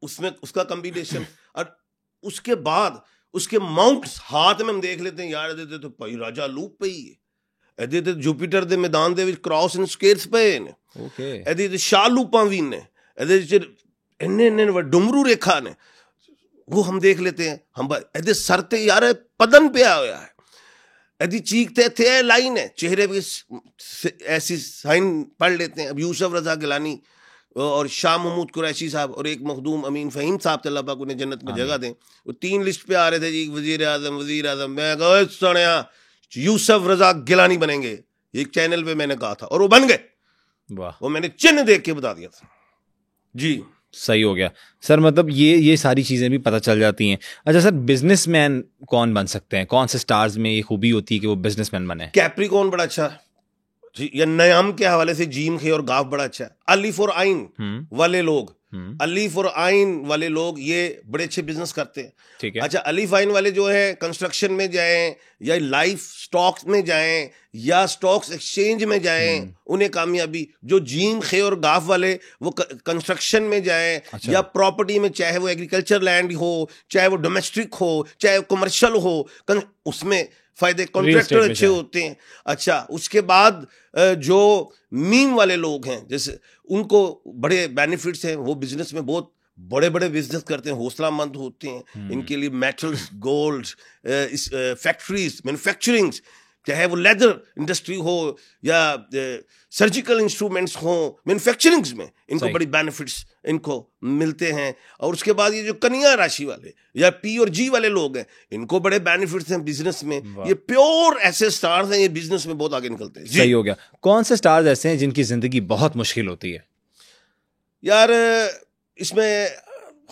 उसमें उसका कॉम्बिनेशन, और उसके बाद उसके माउंट्स हाथ में हम देख लेते हैं यार, ਇਹਦੇ तो भाई राजा लूप पई है, ਇਹਦੇ ਤੇ ਜੁਪੀਟਰ ਦੇ ਮੈਦਾਨ ਦੇ ਵਿੱਚ ਕ੍ਰਾਸ ਐਂਡ ਸਕੇਅਰਸ ਪਏ ਨੇ, ਓਕੇ, ਇਹਦੇ ਤੇ ਸ਼ਾਹ ਲੂਪਾਂ ਵੀ ਨੇ, ਇਹਦੇ ਵਿੱਚ ਇੰਨੇ ਡੁਮਰੂ ਰੇਖਾ ਨੇ, वो हम देख लेते हैं। हम ਇਹਦੇ सर ਤੇ यार पदन ਪਿਆ ਹੋਇਆ है, ਇਹਦੀ चीख ਤੇ ਇੱਥੇ लाइन है, चेहरे पे ऐसी साइन पढ़ लेते हैं। अब यूसुफ रजा गिलानी और शाह महमूद कुरैशी साहब और एक मखदूम अमीन फ़हीम साहब अल्लाह पाक उन्हें जन्नत में जगह दें, वो 3 लिस्ट पे आ रहे थे जी, वजीर आज़म। मैं कहा सुनिया यूसुफ रजा गिलानी बनेंगे, एक चैनल पे मैंने कहा था और वो बन गए। वाह, वो मैंने चिन्ह देख के बता दिया था जी। सही हो गया सर। मतलब ये सारी चीज़ें भी पता चल जाती हैं। अच्छा सर, बिजनेसमैन कौन बन सकते हैं? कौन से स्टार्स में ये खूबी होती है कि वो बिजनेसमैन बने? कैप्रिकॉर्न बड़ा अच्छा जी, या नयाम के हवाले से जीम खे और गाफ बड़ा अच्छा है। अलीफ और आइन वाले लोग, अलीफ और आइन वाले लोग ये बड़े अच्छे बिजनेस करते हैं। ठीक है। अच्छा, अलीफ आइन वाले जो है कंस्ट्रक्शन में जाएं या लाइफ स्टॉक्स में जाएं या स्टॉक्स एक्सचेंज में जाएं, उन्हें कामयाबी। जो जीम खे और गाफ वाले वो कंस्ट्रक्शन में जाएं। अच्छा। या प्रॉपर्टी में, चाहे वो एग्रीकल्चर लैंड हो, चाहे वो डोमेस्टिक हो, चाहे कमर्शियल हो, उसमें फायदे, कॉन्ट्रैक्टर अच्छे होते हैं। अच्छा, उसके बाद जो मीम वाले लोग हैं जैसे उनको बड़े बेनिफिट्स हैं, वो बिजनेस में बहुत बड़े बड़े बिजनेस करते हैं, हौसलामंद होते हैं। इनके लिए मेटल्स, गोल्ड, फैक्ट्रीज, मैन्युफैक्चरिंग, चाहे वो लेदर इंडस्ट्री हो या सर्जिकल इंस्ट्रूमेंट्स हो, मैन्युफैक्चरिंग में इनको बड़ी बेनिफिट्स इनको मिलते हैं। और उसके बाद ये जो कन्या राशि वाले या पी और जी वाले लोग हैं, इनको बड़े बेनिफिट्स हैं बिजनेस में। ये प्योर ऐसे स्टार्स हैं, ये बिजनेस में बहुत आगे निकलते हैं। सही हो गया। कौन से स्टार्स ऐसे हैं जिनकी जिंदगी बहुत मुश्किल होती है? यार इसमें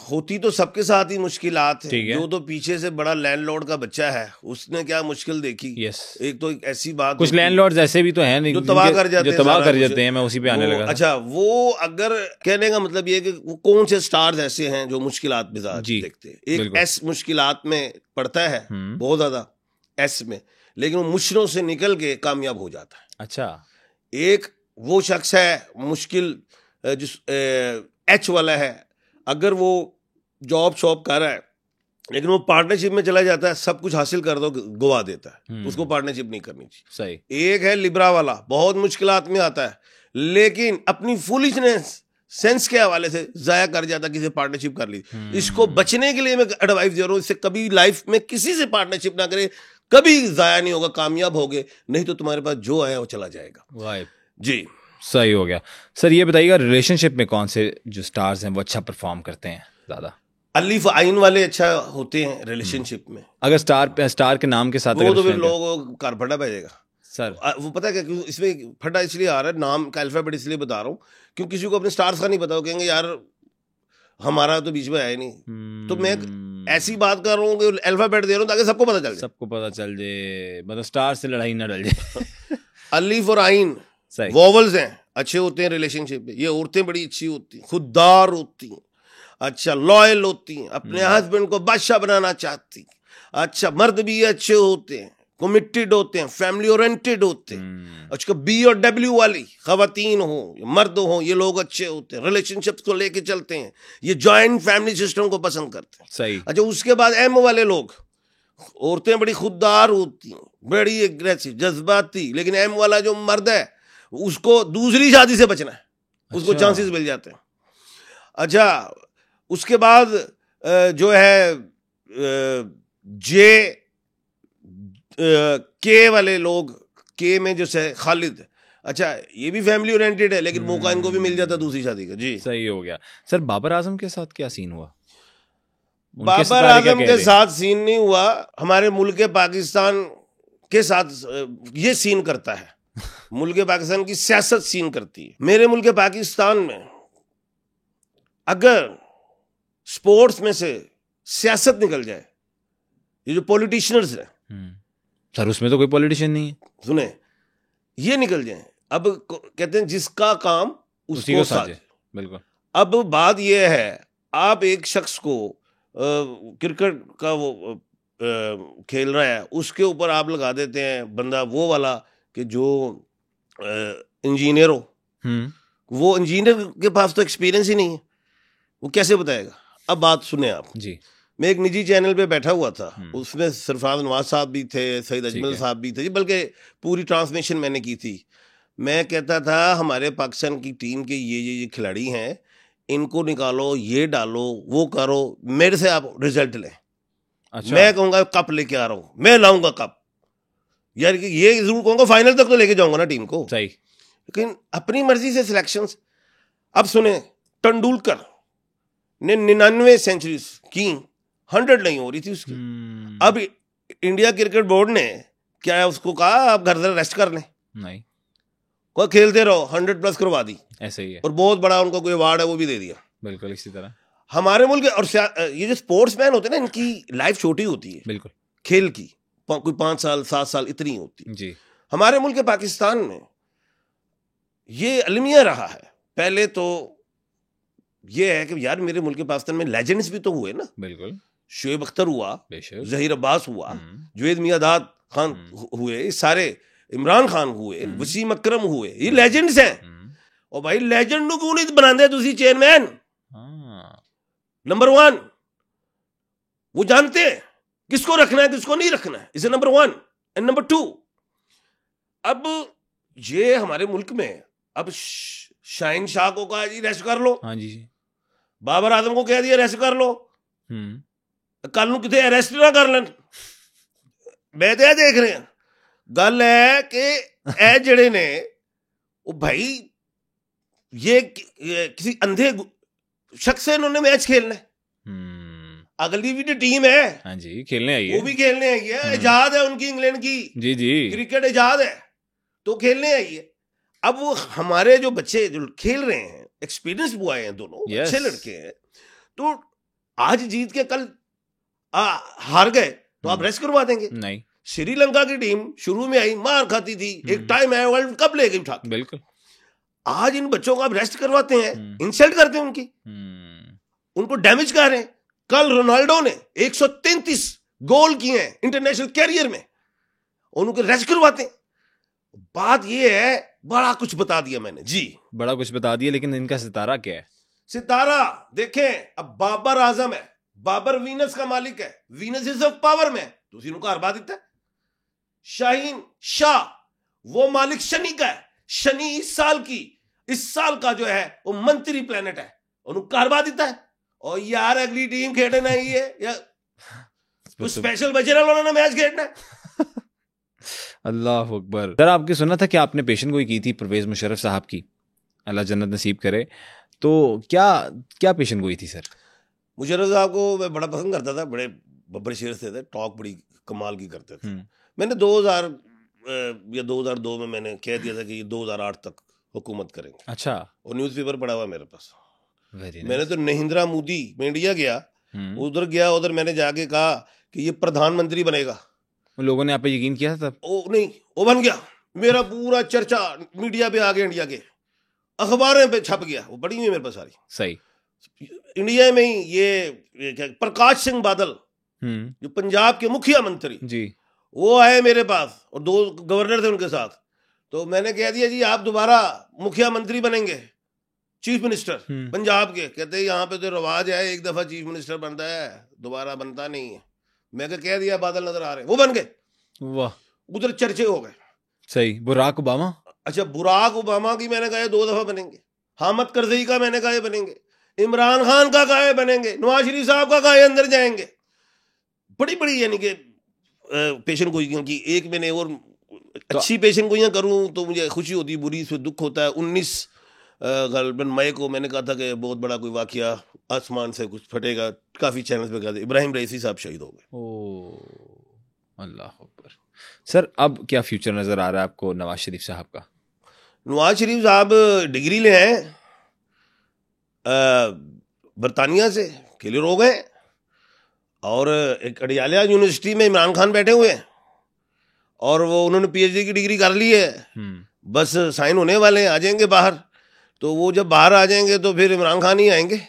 होती तो सबके साथ ही मुश्किलात है। जो तो पीछे से बड़ा लैंडलॉर्ड का बच्चा है, उसने क्या मुश्किल देखी। एक तो ऐसी बात, कुछ लैंडलॉर्ड्स ऐसे भी तो हैं जो तबाह कर जाते हैं। मैं उसी पे आने लगा। अच्छा, वो अगर कहने का मतलब ये कि वो कौन से स्टार्स ऐसे हैं जो मुश्किलात मिजाज देखते हैं। एक एस मुश्किलात में पड़ता है बहुत ज्यादा एस में, लेकिन वो मुश्किलों से निकल के कामयाब हो जाता है। अच्छा, एक वो शख्स है मुश्किल जिस एच वाला है, अगर वो जॉब शॉप कर रहा है लेकिन वो पार्टनरशिप में चला जाता है, सब कुछ हासिल कर दो गवा देता है, उसको पार्टनरशिप नहीं करनी चाहिए। सही। एक है लिब्रा वाला, बहुत मुश्किलात में आता है लेकिन अपनी फुलिशनेस सेंस के हवाले से जाया कर जाता, किसी पार्टनरशिप कर ली। इसको बचने के लिए मैं एडवाइस दे रहा हूँ, इससे कभी लाइफ में किसी से पार्टनरशिप ना करे। कभी जाया नहीं होगा, कामयाब होगे, नहीं तो तुम्हारे पास जो आया वो चला जाएगा। वाह जी सही हो गया। सर ये बताइएगा रिलेशनशिप में कौन से जो स्टार्स हैं वो अच्छा परफॉर्म करते हैं ज्यादा? अलीफ आइन वाले अच्छा होते हैं रिलेशनशिप में। अगर स्टार के नाम के साथ वो तो फिर लोग कार फटा भेजेगा सर। वो पता है क्या, इसमें फटा इसलिए आ रहा है, नाम का अल्फाबेट इसलिए बता रहा हूँ क्योंकि किसी को अपने स्टार्स का नहीं पता, कहेंगे यार हमारा तो बीच में आया नहीं। तो मैं ऐसी बात कर रहा हूँ कि अल्फाबेट दे रहा हूँ ताकि सबको पता चल जाए, सबको पता चल जाए, मतलब स्टार से लड़ाई ना डल जाए। अलीफ और आइन वॉवल्स हैं, अच्छे होते हैं रिलेशनशिप में। ये औरतें बड़ी अच्छी होती हैं, खुददार होती हैं, अच्छा लॉयल होती हैं, अपने हस्बैंड को बादशाह बनाना चाहती। अच्छा मर्द भी अच्छे होते हैं, कमिटेड होते हैं, फैमिली ओरिएंटेड होते हैं। अच्छा बी और डब्ल्यू वाली खवातीन हो मर्द हो, ये लोग अच्छे होते हैं, रिलेशनशिप्स को लेके चलते हैं, ये जॉइंट फैमिली सिस्टम को पसंद करते हैं। सही। अच्छा उसके बाद एम वाले लोग, औरतें बड़ी खुददार होती हैं, बड़ी एग्रेसिव, जज्बाती, लेकिन एम वाला जो मर्द है उसको दूसरी शादी से बचना है, उसको चांसेस मिल जाते हैं। अच्छा उसके बाद जो है जे के वाले लोग, के में जो है खालिद, अच्छा ये भी फैमिली ओरिएंटेड है लेकिन मौका इनको भी मिल जाता दूसरी शादी का। जी सही हो गया। सर बाबर आजम के साथ क्या सीन हुआ? बाबर आजम के साथ सीन नहीं हुआ, हमारे मुल्क पाकिस्तान के साथ ये सीन करता है। मुल्क पाकिस्तान की सियासत सीन करती है। मेरे मुल्क पाकिस्तान में अगर स्पोर्ट्स में से सियासत निकल जाए, ये जो पॉलिटिशियंस हैं सर, उसमें तो कोई पॉलिटिशियन नहीं है। सुने, ये निकल जाए, अब कहते हैं जिसका काम उसको साजे। बिल्कुल। अब बात ये है, आप एक शख्स को क्रिकेट का वो खेल रहा है, उसके ऊपर आप लगा देते हैं बंदा वो वाला कि जो इंजीनियर हो। वो इंजीनियर के पास तो एक्सपीरियंस ही नहीं है, वो कैसे बताएगा? अब बात सुने आप जी। मैं एक निजी चैनल पे बैठा हुआ था, उसमें सरफराज नवाज साहब भी थे, सईद अजमल साहब भी थे, बल्कि पूरी ट्रांसमिशन मैंने की थी। मैं कहता था हमारे पाकिस्तान की टीम के ये खिलाड़ी हैं, इनको निकालो, ये डालो, वो करो, मेरे से आप रिजल्ट लें। अच्छा। मैं कहूँगा कप लेके आ रहा हूँ, मैं लाऊंगा कप, यार ये जरूर कहूँगा फाइनल तक तो लेके जाऊंगा ना टीम को। सही। लेकिन अपनी मर्जी से सिलेक्शंस। अब सुने, तेंदुलकर ने 99 सेंचुरीज की, 100 नहीं हो रही थी उसकी। अब इंडिया क्रिकेट बोर्ड ने क्या है उसको कहा आप घर से रेस्ट कर लें, नहीं कोई खेलते रहो, 100+ करवा दी। ऐसे ही है। और बहुत बड़ा उनका कोई अवार्ड है वो भी दे दिया। बिल्कुल इसी तरह हमारे मुल्क और ये जो स्पोर्ट्समैन होते हैं ना, इनकी लाइफ छोटी होती है। बिल्कुल। खेल की कोई 5 साल 7 साल इतनी होती जी। हमारे मुल्क पाकिस्तान में ये अलमिया रहा है। पहले तो ये है कि यार मेरे मुल्क पाकिस्तान में लेजेंड्स भी तो हुए ना। बिल्कुल। शुएब अख्तर हुआ, जहीर अब्बास हुआ, जुवेद मियादाद खान हुए, सारे इमरान खान हुए, वसीम अकरम हुए, ये लेजेंड्स हैं। और भाई लेजेंड क्यों नहीं बनाते तुसी चेयरमैन? नंबर 1 वो जानते हैं किसको रखना है किसको नहीं रखना है, इसे नंबर 1। एंड नंबर 2, अब ये हमारे मुल्क में अब शाहीन शाह को कहा जी रेस्ट कर लो, हाँ जी, बाबर आजम को कह दिया रेस्ट कर लो, कल नूं किते अरेस्ट ना कर लें। मैं तो देख रहे हैं गल है कि ए जड़े ने वो भाई ये किसी अंधे शख्स से इन्होंने मैच खेलना है। अगली भी तो टीम है, हाँ जी, खेलने आई है, वो भी खेलने आई है, इजाद है उनकी इंग्लैंड की, जी जी, क्रिकेट इजाद है तो खेलने आई है। अब वो हमारे जो बच्चे जो खेल रहे हैं, एक्सपीरियंस बॉय हैं दोनों, अच्छे लड़के हैं, तो आज जीत के कल हार गए तो आप रेस्ट करवा देंगे? नहीं। श्रीलंका की टीम शुरू में आई, मार खाती थी, एक टाइम है वर्ल्ड कप ले गई उठा। बिल्कुल। आज इन बच्चों को आप रेस्ट करवाते हैं, इंसल्ट करते हैं उनकी, उनको डैमेज कर रहे हैं। कल रोनाल्डो ने 133 गोल किए हैं इंटरनेशनल कैरियर में, उनको रेस्ट करवाते हैं। बात ये है, बड़ा कुछ बता दिया मैंने जी, बड़ा कुछ बता दिया, लेकिन इनका सितारा क्या है? सितारा देखें, अब बाबर आजम है, बाबर वीनस का मालिक है, वीनस इज ऑफ पावर में, तो उसी को हरबा देता है। शाहीन शाह वो मालिक शनि का है, शनि इस साल का जो है वो मंत्री प्लेनेट है, उनको हरबा देता है। और यार अगली टीम खेलना ही है या कुछ स्पेशल बचे ना मैच खेलना है। अल्लाह अकबर। सर आपके सुना था कि आपने पेशन गोई की थी परवेज मुशर्रफ साहब की, अल्लाह जन्नत नसीब करे, तो क्या पेशन गोई थी सर? मुशर्रफ साहब को मैं बड़ा पसंद करता था, बड़े बब्बर शेर से थे, टॉक बड़ी कमाल की करते थे। मैंने 2000 या 2002 में मैंने कह दिया था कि 2008 तक हुकूमत करेंगे। अच्छा। और न्यूज़पेपर पड़ा हुआ मेरे पास। मैंने nice. तो नरेंद्र मोदी में इंडिया गया, उधर मैंने जाके कहा कि ये प्रधानमंत्री बनेगा। उन लोगों ने आप पे यकीन किया था तब? नहीं, वो बन गया। मेरा पूरा चर्चा मीडिया पे आ गया, इंडिया के अखबारों पे छप गया, वो बड़ी हुई मेरे पास सारी। सही। इंडिया में ही ये क्या प्रकाश सिंह बादल जो पंजाब के मुख्यमंत्री जी, वो आए मेरे पास और 2 गवर्नर थे उनके साथ। तो मैंने कह दिया जी आप दोबारा मुख्यमंत्री बनेंगे, चीफ मिनिस्टर पंजाब के। कहते यहाँ पे तो रवाज है, एक दफा चीफ मिनिस्टर बनता है, दोबारा बनता नहीं है। मैं कह दिया बादल नजर आ रहे, वो बन गए। वाह। उधर चर्चे हो गए। सही। Barack Obama? अच्छा, बराक ओबामा की मैंने कहा 2 दफा बनेंगे। हामिद करजई का मैंने कहा बनेंगे। इमरान खान का कहा बनेंगे। नवाज शरीफ साहब का कहा अंदर जाएंगे। बड़ी बड़ी यानी कि पेशन गोइयां की। एक मैंने और अच्छी पेशन गोइयां करूं तो मुझे खुशी होती, बुरी से दुख होता है। 19 मई को मैंने कहा था कि बहुत बड़ा कोई वाकया, आसमान से कुछ फटेगा, काफी चैनल्स पे कहा था। इब्राहिम रईसी साहब शहीद हो गए। ओह अल्लाह अकबर। सर अब क्या फ्यूचर नजर आ रहा है आपको नवाज शरीफ साहब का? नवाज शरीफ साहब डिग्री ले हैं बरतानिया से, क्लियर हो गए, और एक अडियाला यूनिवर्सिटी में इमरान खान बैठे हुए हैं और वो उन्होंने पीएचडी की डिग्री कर ली है। बस साइन होने वाले हैं, आ जाएंगे बाहर। तो वो जब बाहर आ जाएंगे तो फिर इमरान खान ही आएंगे।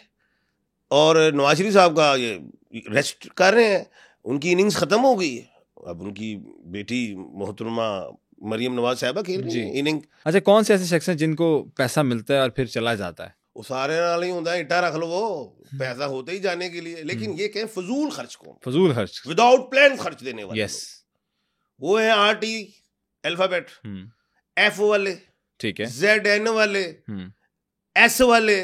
और नवाज शरीफ साहब का ये रेस्ट कर रहे हैं, उनकी इनिंग्स खत्म हो गई है। अब उनकी बेटी मोहतरमा मरियम नवाज साहबा खेल रही है इनिंग। अच्छा, कौन से ऐसे शख्स हैं जिनको पैसा मिलता है और फिर चला जाता है? वो सारे नाल ही होता है, इट्टा रख लो, वो पैसा होते ही जाने के लिए। लेकिन ये कहें फजूल खर्च को, फजूल खर्च, विदाउट प्लान खर्च देने वाले। यस, वो है RT अल्फाबेट, F वाले, ठीक है, ZN वाले, S वाले,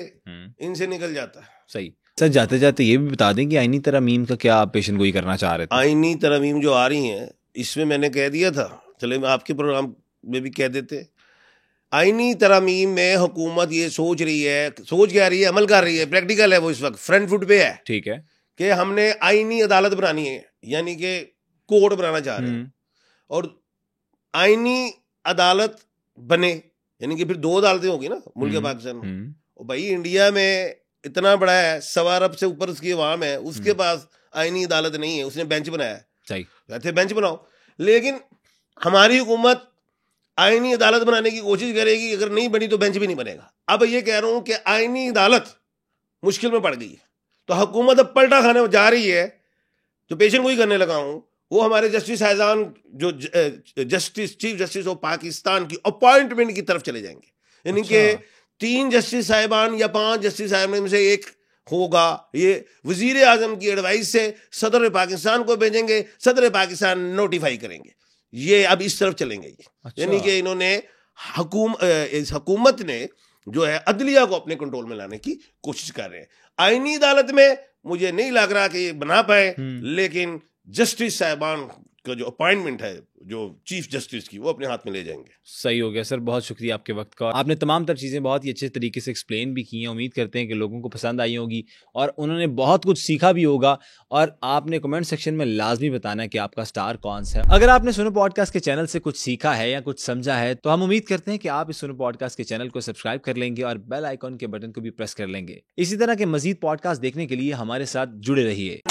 इनसे निकल जाता है। सही। सर जाते जाते ये भी बता दें कि आईनी तरमीम का क्या आप पेशन गोई करना चाह रहे थे? आईनी तरमीम जो आ रही हैं, इसमें मैंने कह दिया था, चले आपके प्रोग्राम में भी कह देते। आईनी तरमीम में हुकूमत ये सोच रही है, सोच क्या रही है, अमल कर रही है, प्रैक्टिकल है, वो इस वक्त फ्रंट फुट पे है, ठीक है, कि हमने आईनी अदालत बनानी है, यानी कि कोर्ट बनाना चाह रहे हैं। और आईनी अदालत बने यानी कि फिर 2 अदालतें होगी ना मुल्क पाकिस्तान में। और भाई इंडिया में इतना बड़ा है, 1.25 अरब से ऊपर उसकी अवाम है, उसके पास आईनी अदालत नहीं है, उसने बेंच बनाया। सही, कहते बेंच बनाओ। लेकिन हमारी हुकूमत आईनी अदालत बनाने की कोशिश करेगी, अगर नहीं बनी तो बेंच भी नहीं बनेगा। अब ये कह रहा हूं कि आईनी अदालत मुश्किल में पड़ गई है, तो हुकूमत अब पलटा खाने जा रही है। जो पेशन गोई करने लगा हूं वो हमारे जस्टिस साहिबान, जो justice chief justice of Pakistan की अपॉइंटमेंट की तरफ चले जाएंगे। यानी कि 3 जस्टिस साहिबान या 5 जस्टिस साहिबान में से एक होगा। ये वजीर आजम की एडवाइस से सदर पाकिस्तान को भेजेंगे, सदर पाकिस्तान नोटिफाई करेंगे। ये अब इस तरफ चलेंगे। यानी कि इन्होंने इस हुकूमत ने जो है अदलिया को अपने कंट्रोल में लाने की कोशिश कर रहे हैं। आईनी अदालत में मुझे नहीं लग रहा कि ये बना पाए, लेकिन जस्टिस साहिबान का जो अपॉइंटमेंट है, जो चीफ जस्टिस की, वो अपने हाथ में ले जाएंगे। सही हो गया सर, बहुत शुक्रिया आपके वक्त का। आपने तमाम तर चीज़ें बहुत ही अच्छे तरीके से एक्सप्लेन भी की हैं। उम्मीद करते हैं कि लोगों को पसंद आई होगी और उन्होंने बहुत कुछ सीखा भी होगा। और आपने कमेंट सेक्शन में लाजमी बताना है कि आपका स्टार कौन सा है। अगर आपने सुनो पॉडकास्ट के चैनल से कुछ सीखा है या कुछ समझा है तो हम उम्मीद करते हैं कि आप इस सुनो पॉडकास्ट के चैनल को सब्सक्राइब कर लेंगे और बेल आइकॉन के बटन को भी प्रेस कर लेंगे। इसी तरह के मजीद पॉडकास्ट देखने के लिए हमारे साथ जुड़े रहिए।